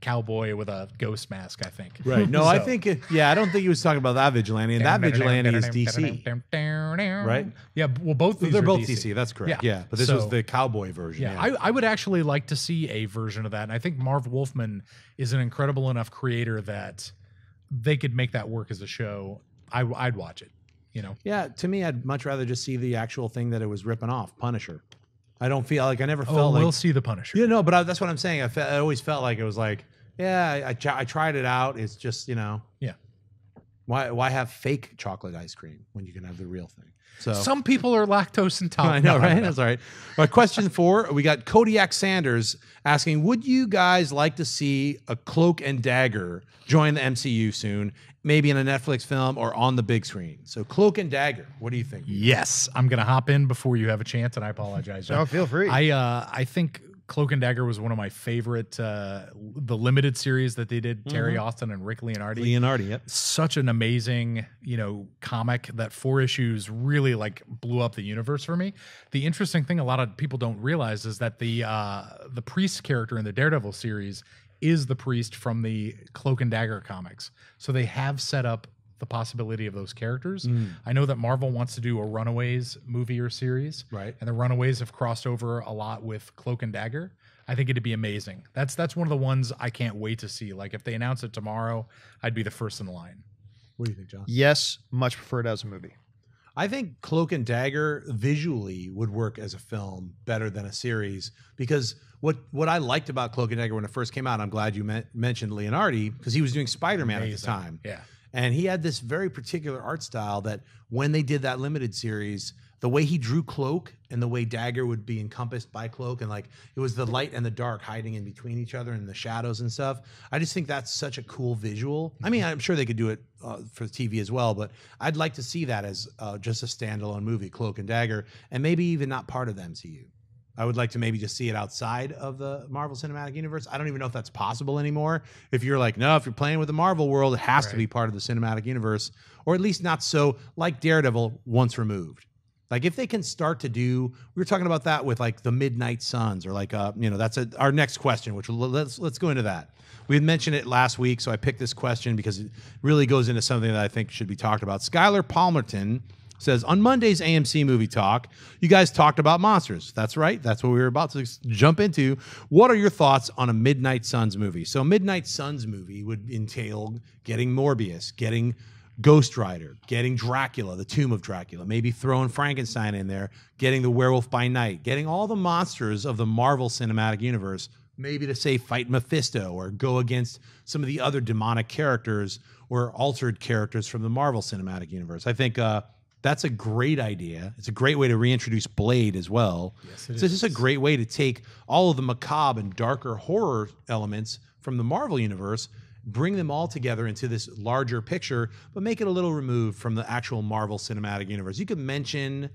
S3: cowboy with a ghost mask, I think.
S1: Right. No, I think, I don't think he was talking about that vigilante. And that vigilante is DC. Right?
S3: Yeah, well, both these
S1: They're
S3: are
S1: both DC. That's correct. Yeah. But this was the cowboy version.
S3: Yeah, I would actually like to see a version of that. And I think Marv Wolfman is an incredible enough creator that they could make that work as a show. I'd watch it.
S1: Yeah, to me, I'd much rather just see the actual thing that it was ripping off, Punisher. I don't feel like I never felt like
S3: we'll see the Punisher.
S1: But that's what I'm saying. I always felt like it was like, I tried it out. It's just
S3: yeah.
S1: Why have fake chocolate ice cream when you can have the real thing? So
S3: some people are lactose intolerant.
S1: I know, right? That's all right. All right. Question 4. We got Kodiak Sanders asking, would you guys like to see a Cloak and Dagger join the MCU soon? Maybe in a Netflix film or on the big screen. So Cloak and Dagger, what do you think?
S3: Yes. I'm going to hop in before you have a chance, and I apologize.
S2: No, feel free.
S3: I think Cloak and Dagger was one of my favorite, the limited series that they did, Terry Austin and Rick Leonardi.
S1: Yep.
S3: Such an amazing, comic that 4 issues really like blew up the universe for me. The interesting thing a lot of people don't realize is that the priest character in the Daredevil series is the priest from the Cloak and Dagger comics. So they have set up the possibility of those characters. I know that Marvel wants to do a Runaways movie or series,
S1: Right.
S3: and the Runaways have crossed over a lot with Cloak and Dagger. I think it'd be amazing. That's one of the ones I can't wait to see. Like if they announce it tomorrow, I'd be the first in line.
S1: What do you think, John?
S2: Yes, much preferred as a movie.
S1: I think Cloak and Dagger visually would work as a film better than a series, because what I liked about Cloak and Dagger when it first came out, I'm glad you mentioned Leonardi, because he was doing Spider-Man at the
S3: Amazing.
S1: time.
S3: Yeah.
S1: And he had this very particular art style that when they did that limited series, the way he drew Cloak and the way Dagger would be encompassed by Cloak, and like it was the light and the dark hiding in between each other and the shadows and stuff. I just think that's such a cool visual. I mean, I'm sure they could do it for TV as well, but I'd like to see that as just a standalone movie, Cloak and Dagger, and maybe even not part of the MCU. I would like to maybe just see it outside of the Marvel Cinematic Universe. I don't even know if that's possible anymore. If you're like, no, if you're playing with the Marvel world, it has to be part of the Cinematic Universe, or at least not so like Daredevil once removed. Like if they can start to do, we were talking about that with like the Midnight Suns, or like, that's our next question, which let's go into that. We had mentioned it last week, so I picked this question because it really goes into something that I think should be talked about. Skylar Palmerton says, on Monday's AMC Movie Talk, you guys talked about monsters. That's right. That's what we were about to jump into. What are your thoughts on a Midnight Suns movie? So a Midnight Suns movie would entail getting Morbius, getting Ghost Rider, getting Dracula, the Tomb of Dracula, maybe throwing Frankenstein in there, getting the Werewolf by Night, getting all the monsters of the Marvel Cinematic Universe, maybe to say fight Mephisto or go against some of the other demonic characters or altered characters from the Marvel Cinematic Universe. I think that's a great idea. It's a great way to reintroduce Blade as well.
S3: Yes,
S1: It's just a great way to take all of the macabre and darker horror elements from the Marvel Universe, bring them all together into this larger picture, but make it a little removed from the actual Marvel Cinematic Universe. You could mention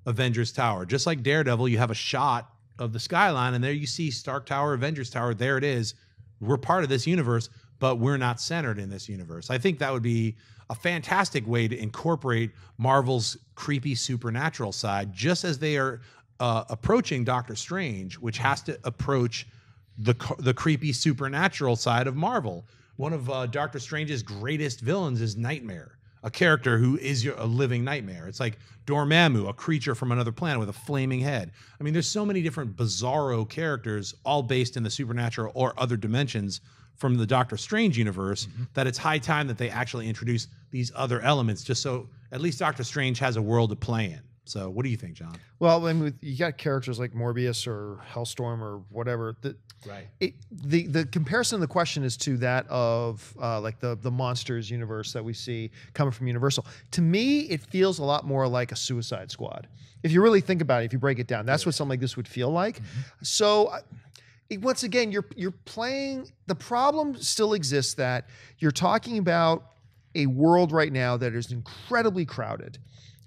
S1: Avengers Tower. Just like Daredevil, you have a shot of the skyline, and there you see Stark Tower, Avengers Tower. There it is. We're part of this universe, but we're not centered in this universe. I think that would be a fantastic way to incorporate Marvel's creepy supernatural side, just as they are approaching Doctor Strange, which has to approach the creepy supernatural side of Marvel. One of Doctor Strange's greatest villains is Nightmare, a character who is a living nightmare. It's like Dormammu, a creature from another planet with a flaming head. I mean, there's so many different bizarro characters, all based in the supernatural or other dimensions from the Doctor Strange universe, that it's high time that they actually introduce these other elements, just so at least Doctor Strange has a world to play in. So what do you think, John?
S2: Well, I mean, you got characters like Morbius or Hellstorm or whatever.
S1: Right.
S2: The comparison of the question is to that of like the Monsters universe that we see coming from Universal. To me, it feels a lot more like a Suicide Squad. If you really think about it, if you break it down, that's what something like this would feel like. So once again, you're playing, the problem still exists that you're talking about a world right now that is incredibly crowded.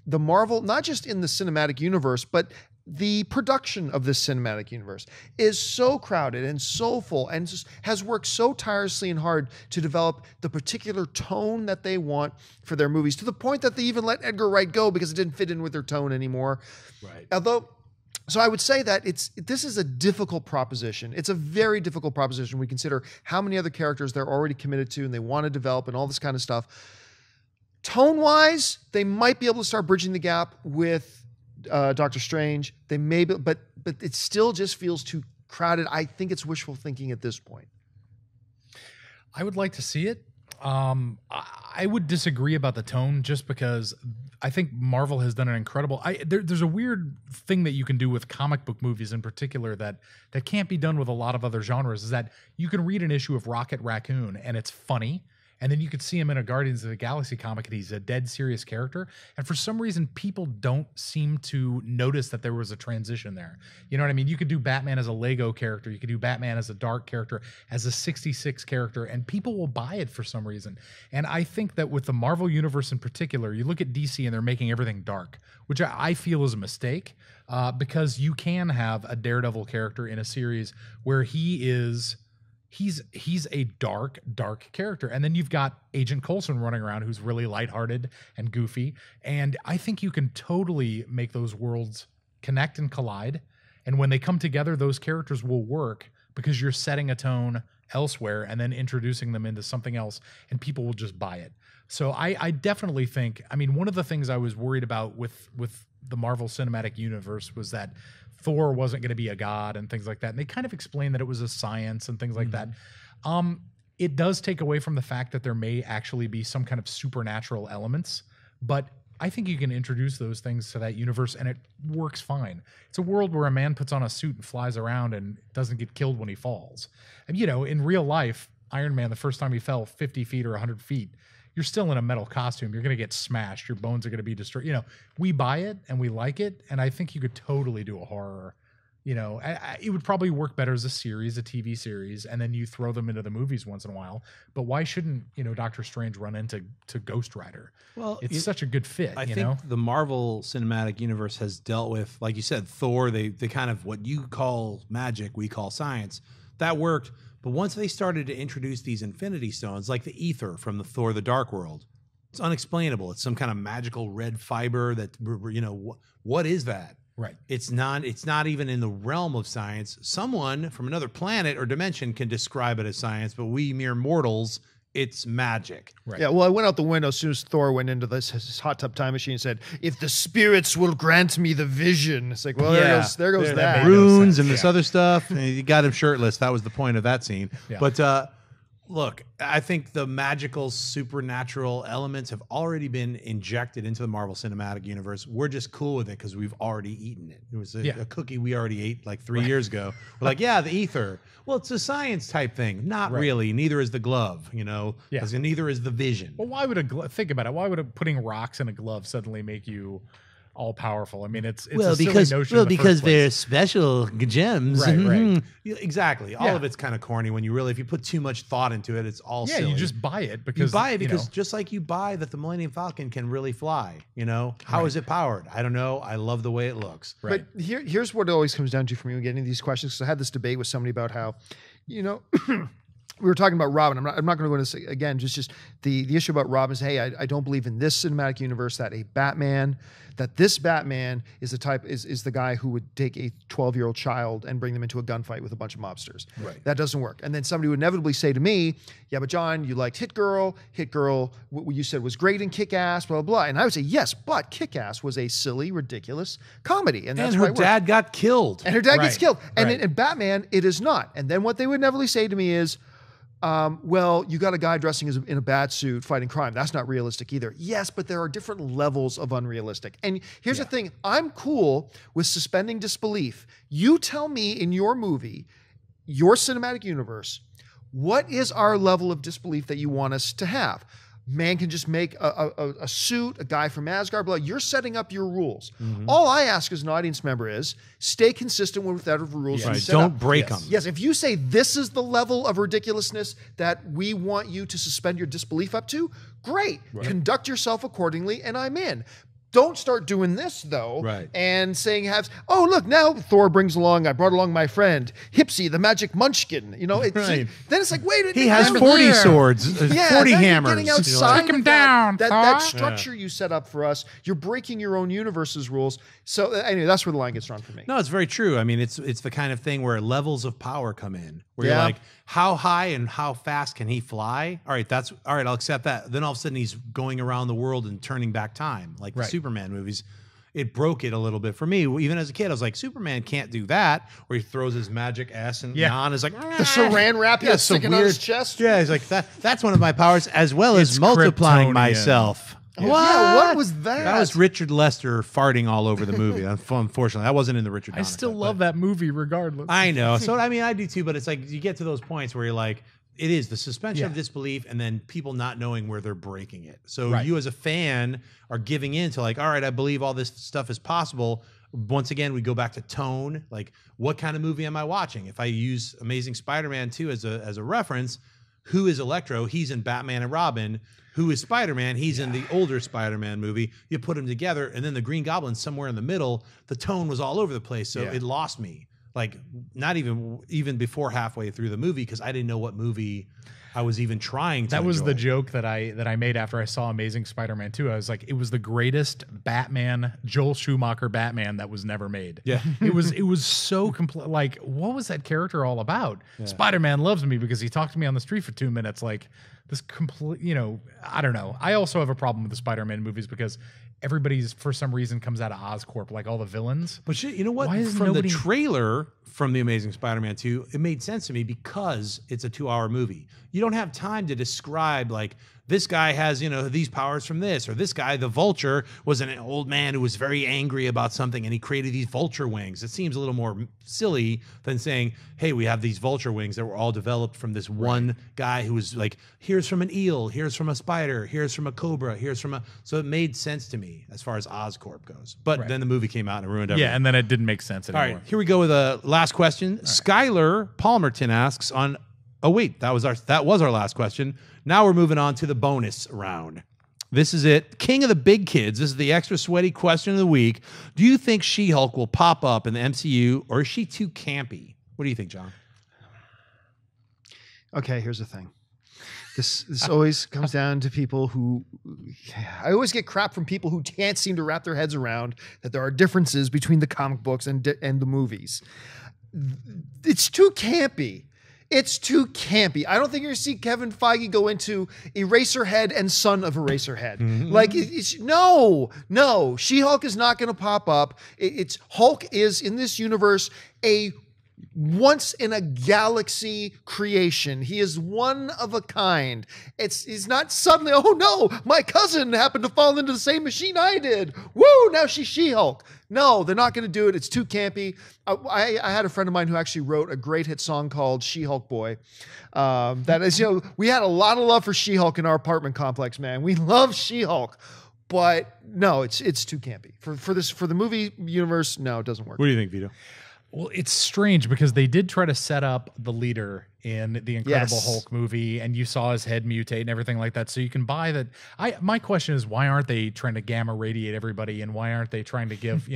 S2: The Marvel, not just in the cinematic universe, but the production of this cinematic universe is so crowded and so full, and just has worked so tirelessly and hard to develop the particular tone that they want for their movies, to the point that they even let Edgar Wright go because it didn't fit in with their tone anymore.
S1: Right.
S2: So I would say that this is a difficult proposition. It's a very difficult proposition. We consider how many other characters they're already committed to and they want to develop and all this kind of stuff. Tone-wise, they might be able to start bridging the gap with Doctor Strange. They may be, but it still just feels too crowded. I think it's wishful thinking at this point.
S3: I would like to see it. I would disagree about the tone, just because I think Marvel has done an incredible. There's a weird thing that you can do with comic book movies in particular that can't be done with a lot of other genres. Is that you can read an issue of Rocket Raccoon and it's funny, and then you could see him in a Guardians of the Galaxy comic and he's a dead serious character. And for some reason, people don't seem to notice that there was a transition there. You know what I mean? You could do Batman as a Lego character. You could do Batman as a dark character, as a 66 character, and people will buy it for some reason. And I think that with the Marvel Universe in particular, you look at DC and they're making everything dark, which I feel is a mistake, because you can have a Daredevil character in a series where he's a dark character. And then you've got Agent Coulson running around who's really lighthearted and goofy. And I think you can totally make those worlds connect and collide. And when they come together, those characters will work because you're setting a tone elsewhere and then introducing them into something else, and people will just buy it. So I definitely think, I mean, one of the things I was worried about with the Marvel Cinematic Universe was that Thor wasn't going to be a god and things like that. And they kind of explained that it was a science and things like that. It does take away from the fact that there may actually be some kind of supernatural elements, but I think you can introduce those things to that universe and it works fine. It's a world where a man puts on a suit and flies around and doesn't get killed when he falls. And, you know, in real life, Iron Man, the first time he fell 50 feet or 100 feet, you're still in a metal costume. You're going to get smashed. Your bones are going to be destroyed. You know, we buy it and we like it. And I think you could totally do a horror. You know, it would probably work better as a series, a TV series, and then you throw them into the movies once in a while. But why shouldn't, you know, Doctor Strange run into Ghost Rider?
S1: Well,
S3: it's such a good fit.
S1: I think the Marvel Cinematic Universe has dealt with, like you said, Thor. They kind of, what you call magic, we call science. That worked. But once they started to introduce these Infinity Stones, like the ether from the Thor: The Dark World, it's unexplainable. It's some kind of magical red fiber that, you know, what is that?
S3: Right.
S1: It's not even in the realm of science. Someone from another planet or dimension can describe it as science, but we mere mortals, it's magic.
S3: Right.
S2: Yeah, well, I went out the window as soon as Thor went into his hot tub time machine and said, "If the spirits will grant me the vision." It's like, well, there goes that.
S1: Runes and this other stuff. And you got him shirtless. That was the point of that scene.
S3: Yeah.
S1: But look, I think the magical, supernatural elements have already been injected into the Marvel Cinematic Universe. We're just cool with it because we've already eaten it. It was a cookie we already ate like 3 years ago. We're like, yeah, the ether. Well, it's a science type thing. Not really. Neither is the glove, you know, because neither is the vision.
S3: Well, why would think about it? Why would putting rocks in a glove suddenly make you all powerful? I mean, it's a silly notion.
S1: Well, because they're special gems.
S3: Right.
S1: Exactly. All of it's kind of corny when if you put too much thought into it, it's all silly.
S3: You just buy it because
S1: just like you buy that the Millennium Falcon can really fly. You know, how is it powered? I don't know. I love the way it looks.
S2: Right. But here's what it always comes down to for me when getting these questions. Because I had this debate with somebody about how, you know. We were talking about Robin. I'm not going to go into this again. Just the issue about Robin is, hey, I don't believe in this cinematic universe that this Batman is the guy who would take a 12-year-old child and bring them into a gunfight with a bunch of mobsters.
S1: Right.
S2: That doesn't work. And then somebody would inevitably say to me, yeah, but John, you liked Hit Girl. Hit Girl, what you said was great in Kick-Ass, blah, blah, blah. And I would say, yes, but Kick-Ass was a silly, ridiculous comedy. And that's
S1: her dad got killed.
S2: And her dad gets killed. And in Batman, it is not. And then what they would inevitably say to me is, well, you got a guy dressing in a bat suit fighting crime. That's not realistic either. Yes, but there are different levels of unrealistic. And here's the thing. I'm cool with suspending disbelief. You tell me in your movie, your cinematic universe, what is our level of disbelief that you want us to have? Man can just make a suit, a guy from Asgard, blah. You're setting up your rules. All I ask as an audience member is stay consistent with whatever rules you set up.
S1: Don't break them.
S2: Yes, if you say this is the level of ridiculousness that we want you to suspend your disbelief up to, great. Conduct yourself accordingly, and I'm in. Don't start doing this, though, and saying, oh, look, now Thor brings along, I brought along my friend, Hipsy, the magic munchkin. You know, then it's like, wait a minute.
S1: He has 40 swords, 40 hammers.
S2: Getting outside
S3: Take him down,
S2: that structure you set up for us, you're breaking your own universe's rules. So anyway, that's where the line gets drawn for me.
S1: No, it's very true. I mean, it's the kind of thing where levels of power come in, where you're like, how high and how fast can he fly? All right, I'll accept that. Then all of a sudden he's going around the world and turning back time, like the Superman movies. It broke it a little bit for me. Even as a kid, I was like, Superman can't do that. Where he throws his magic S and Jan is like,
S2: the saran wrap sticking on his chest.
S1: Yeah, he's like, that's one of my powers, as well as multiplying
S3: Kryptonian.
S1: Myself.
S2: What? Yeah, what was that?
S1: That was Richard Lester farting all over the movie. Unfortunately, that wasn't in the Richard Donner
S3: I still
S1: cut,
S3: love that movie regardless.
S1: I know. So, I mean, I do too, but it's like you get to those points where you're like, it is the suspension of disbelief and then people not knowing where they're breaking it. So you as a fan are giving in to like, all right, I believe all this stuff is possible. Once again, we go back to tone. Like, what kind of movie am I watching? If I use Amazing Spider-Man 2 as a reference, who is Electro? He's in Batman and Robin. Who is Spider-Man? He's in the older Spider-Man movie. You put them together, and then the Green Goblin's somewhere in the middle. The tone was all over the place, so it lost me. Like, not even before halfway through the movie, because I didn't know what movie I was even trying to.
S3: That was
S1: enjoy
S3: the
S1: it.
S3: joke that I made after I saw Amazing Spider-Man 2. I was like, it was the greatest Batman, Joel Schumacher Batman that was never made.
S1: Yeah.
S3: It was so complete. Like, what was that character all about? Spider-Man loves me because he talked to me on the street for 2 minutes. Like, this complete, I don't know. I also have a problem with the Spider-Man movies because everybody's, for some reason, comes out of Oscorp, like all the villains.
S1: But shit, you know what?
S3: Why is
S1: From
S3: nobody-
S1: the trailer from The Amazing Spider-Man 2, it made sense to me because it's a 2-hour movie. You don't have time to describe, like, this guy has, these powers from this, or this guy, the Vulture, was an old man who was very angry about something, and he created these vulture wings. It seems a little more silly than saying, hey, we have these vulture wings that were all developed from this one guy who was like, here's from an eel, here's from a spider, here's from a cobra, here's from a... So it made sense to me as far as Oscorp goes. But then the movie came out and it ruined everything.
S3: Yeah, and then it didn't make sense
S1: All
S3: anymore.
S1: right, here we go with a last question. Skylar Palmerton asks on... Oh, wait, that was our last question. Now we're moving on to the bonus round. This is it. King of the big kids. This is the extra sweaty question of the week. Do you think She-Hulk will pop up in the MCU, or is she too campy? What do you think, John?
S2: Okay, here's the thing. This always comes down to people who... I always get crap from people who can't seem to wrap their heads around that there are differences between the comic books and the movies. It's too campy. It's too campy. I don't think you're going to see Kevin Feige go into Eraserhead and Son of Eraserhead. Like, no. She-Hulk is not going to pop up. Hulk is, in this universe, a once in a galaxy creation. He is one of a kind. He's not suddenly, oh no, my cousin happened to fall into the same machine I did. Woo, now she's She-Hulk. No, they're not going to do it. It's too campy. I had a friend of mine who actually wrote a great hit song called She-Hulk Boy. That is, we had a lot of love for She-Hulk in our apartment complex, man. We love She-Hulk. But no, it's too campy. For the movie universe, no, it doesn't work.
S1: What do you think, Vito?
S3: Well, it's strange because they did try to set up the leader in the Incredible Hulk movie, and you saw his head mutate and everything like that. So you can buy that. My question is, why aren't they trying to gamma radiate everybody, and why aren't they trying to give,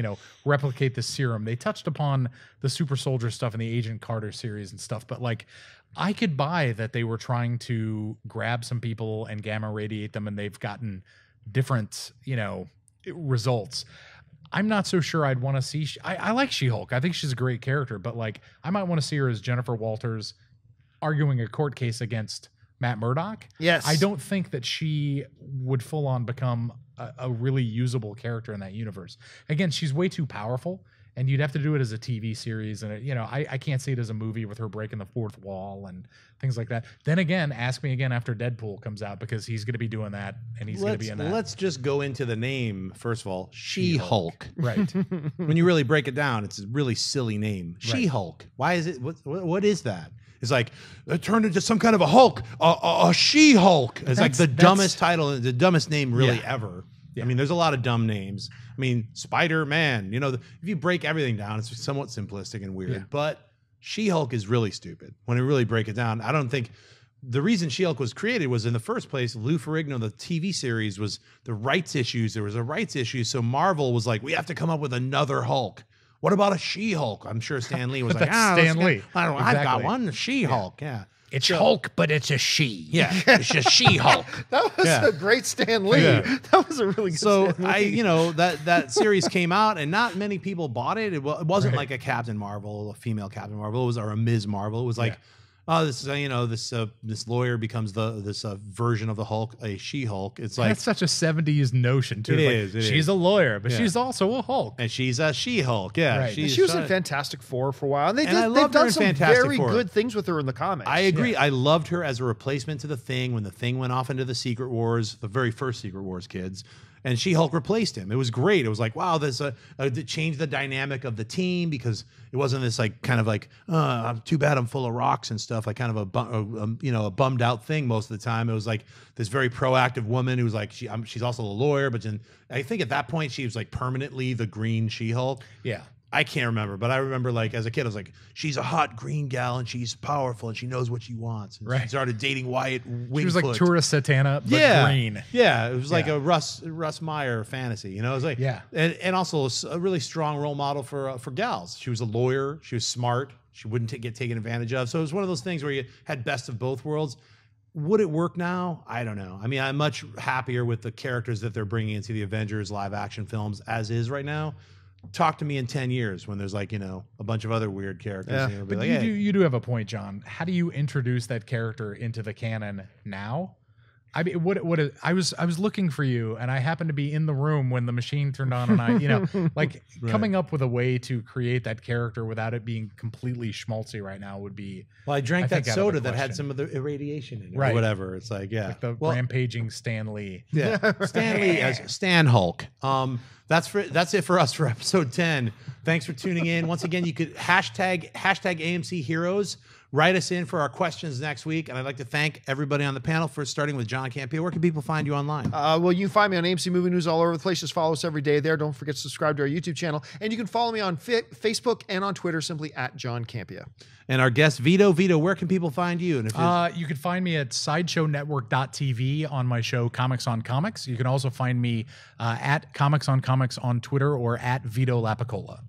S3: replicate the serum? They touched upon the super soldier stuff in the Agent Carter series and stuff, but like, I could buy that they were trying to grab some people and gamma radiate them, and they've gotten different, results. I'm not so sure I'd want to see... I like She-Hulk. I think she's a great character, but like, I might want to see her as Jennifer Walters arguing a court case against Matt Murdock.
S2: Yes.
S3: I don't think that she would full on become a really usable character in that universe. Again, she's way too powerful, and you'd have to do it as a TV series. And, I can't see it as a movie with her breaking the fourth wall and things like that. Then again, ask me again after Deadpool comes out, because he's going to be doing that, and he's going to be in that.
S1: Let's just go into the name, first of all. She-Hulk.
S3: Right.
S1: When you really break it down, it's a really silly name. She-Hulk. Why is it? What is that? It's like, it turned into some kind of a Hulk, a She-Hulk. It's like the dumbest title, the dumbest name really ever. Yeah. I mean, there's a lot of dumb names. I mean, Spider-Man, if you break everything down, it's somewhat simplistic and weird. But She-Hulk is really stupid when you really break it down. I don't think the reason She-Hulk was created was, in the first place, Lou Ferrigno, the TV series, was the rights issues. There was a rights issue. So Marvel was like, we have to come up with another Hulk. What about a She-Hulk? I'm sure Stan Lee was like,
S3: Stan Lee.
S1: I don't know. I've got one, She-Hulk. Yeah.
S3: It's Hulk, but it's a she.
S1: Yeah, it's just She-Hulk.
S2: That was a great Stan Lee.
S1: Yeah.
S2: That was a really good
S1: So
S2: Stan Lee.
S1: that series came out, and not many people bought it. It wasn't like a Captain Marvel, a female Captain Marvel. It was, or a Ms. Marvel. It was like, this this lawyer becomes this version of the Hulk, a She-Hulk. It's like,
S3: that's such a 70s notion too.
S1: It is.
S3: She's a lawyer, but she's also a Hulk.
S1: and she's a She-Hulk. Yeah,
S3: Right.
S2: She was in Fantastic Four for a while, and
S1: I
S2: they've
S1: loved her
S2: done
S1: in
S2: some
S1: Fantastic
S2: very
S1: Four.
S2: good things with her in the comics.
S1: I agree. I loved her as a replacement to the Thing when the Thing went off into the Secret Wars, the very first Secret Wars kids, and She-Hulk replaced him. It was great. It was like, wow, this it changed the dynamic of the team, because it wasn't this like kind of like, too bad I'm full of rocks and stuff, like kind of a bummed out thing most of the time. It was like this very proactive woman who was like, she's also a lawyer, but then I think at that point she was like permanently the green She-Hulk.
S3: Yeah.
S1: I can't remember, but I remember like as a kid, I was like, she's a hot green gal and she's powerful and she knows what she wants. And she started dating Wyatt Wingfoot.
S3: She was like Tourist Satana, but green.
S1: Yeah, it was like a Russ Meyer fantasy. It was like, and also a really strong role model for gals. She was a lawyer. She was smart. She wouldn't get taken advantage of. So it was one of those things where you had best of both worlds. would it work now? I don't know. I mean, I'm much happier with the characters that they're bringing into the Avengers live action films as is right now. Talk to me in 10 years when there's like, a bunch of other weird characters.
S2: Yeah.
S1: And it'll be
S3: But
S1: like,
S3: you do have a point, John. How do you introduce that character into the canon now? I mean, I was looking for you, and I happened to be in the room when the machine turned on, and
S1: Right.
S3: coming up with a way to create that character without it being completely schmaltzy right now would be.
S1: well, I drank
S3: I
S1: that
S3: think out of the
S1: soda that had
S3: question.
S1: some of the irradiation in it or
S3: Right.
S1: whatever. It's like, yeah.
S3: Like the
S1: Well,
S3: rampaging Stan Lee.
S1: yeah. Stanley as Stan Hulk. That's it for us for episode 10. Thanks for tuning in. Once again, you could hashtag AMC Heroes. Write us in for our questions next week. And I'd like to thank everybody on the panel for starting with John Campea. Where can people find you online?
S2: Well, you can find me on AMC Movie News all over the place. Just follow us every day there. Don't forget to subscribe to our YouTube channel. And you can follow me on Facebook and on Twitter simply at John Campea.
S1: And our guest, Vito. Vito, where can people find you? And if
S3: You can find me at SideshowNetwork.tv on my show Comics on Comics. You can also find me at Comics on Comics on Twitter or at Vito Lappicola.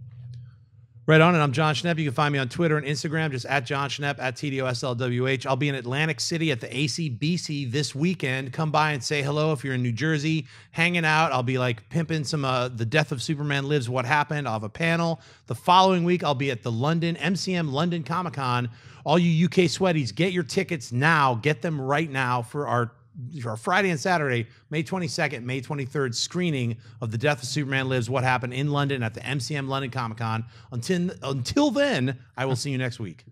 S1: Right on, and I'm Jon Schnepp. You can find me on Twitter and Instagram, just at Jon Schnepp, at TDOSLWH. I'll be in Atlantic City at the ACBC this weekend. Come by and say hello if you're in New Jersey, hanging out. I'll be like pimping some The Death of Superman Lives, What Happened. I'll have a panel. The following week, I'll be at the MCM London Comic Con. All you UK sweaties, get your tickets now. Get them right now for our Friday and Saturday, May 22nd, May 23rd screening of The Death of Superman Lives, What Happened in London at the MCM London Comic Con. Until then, I will see you next week.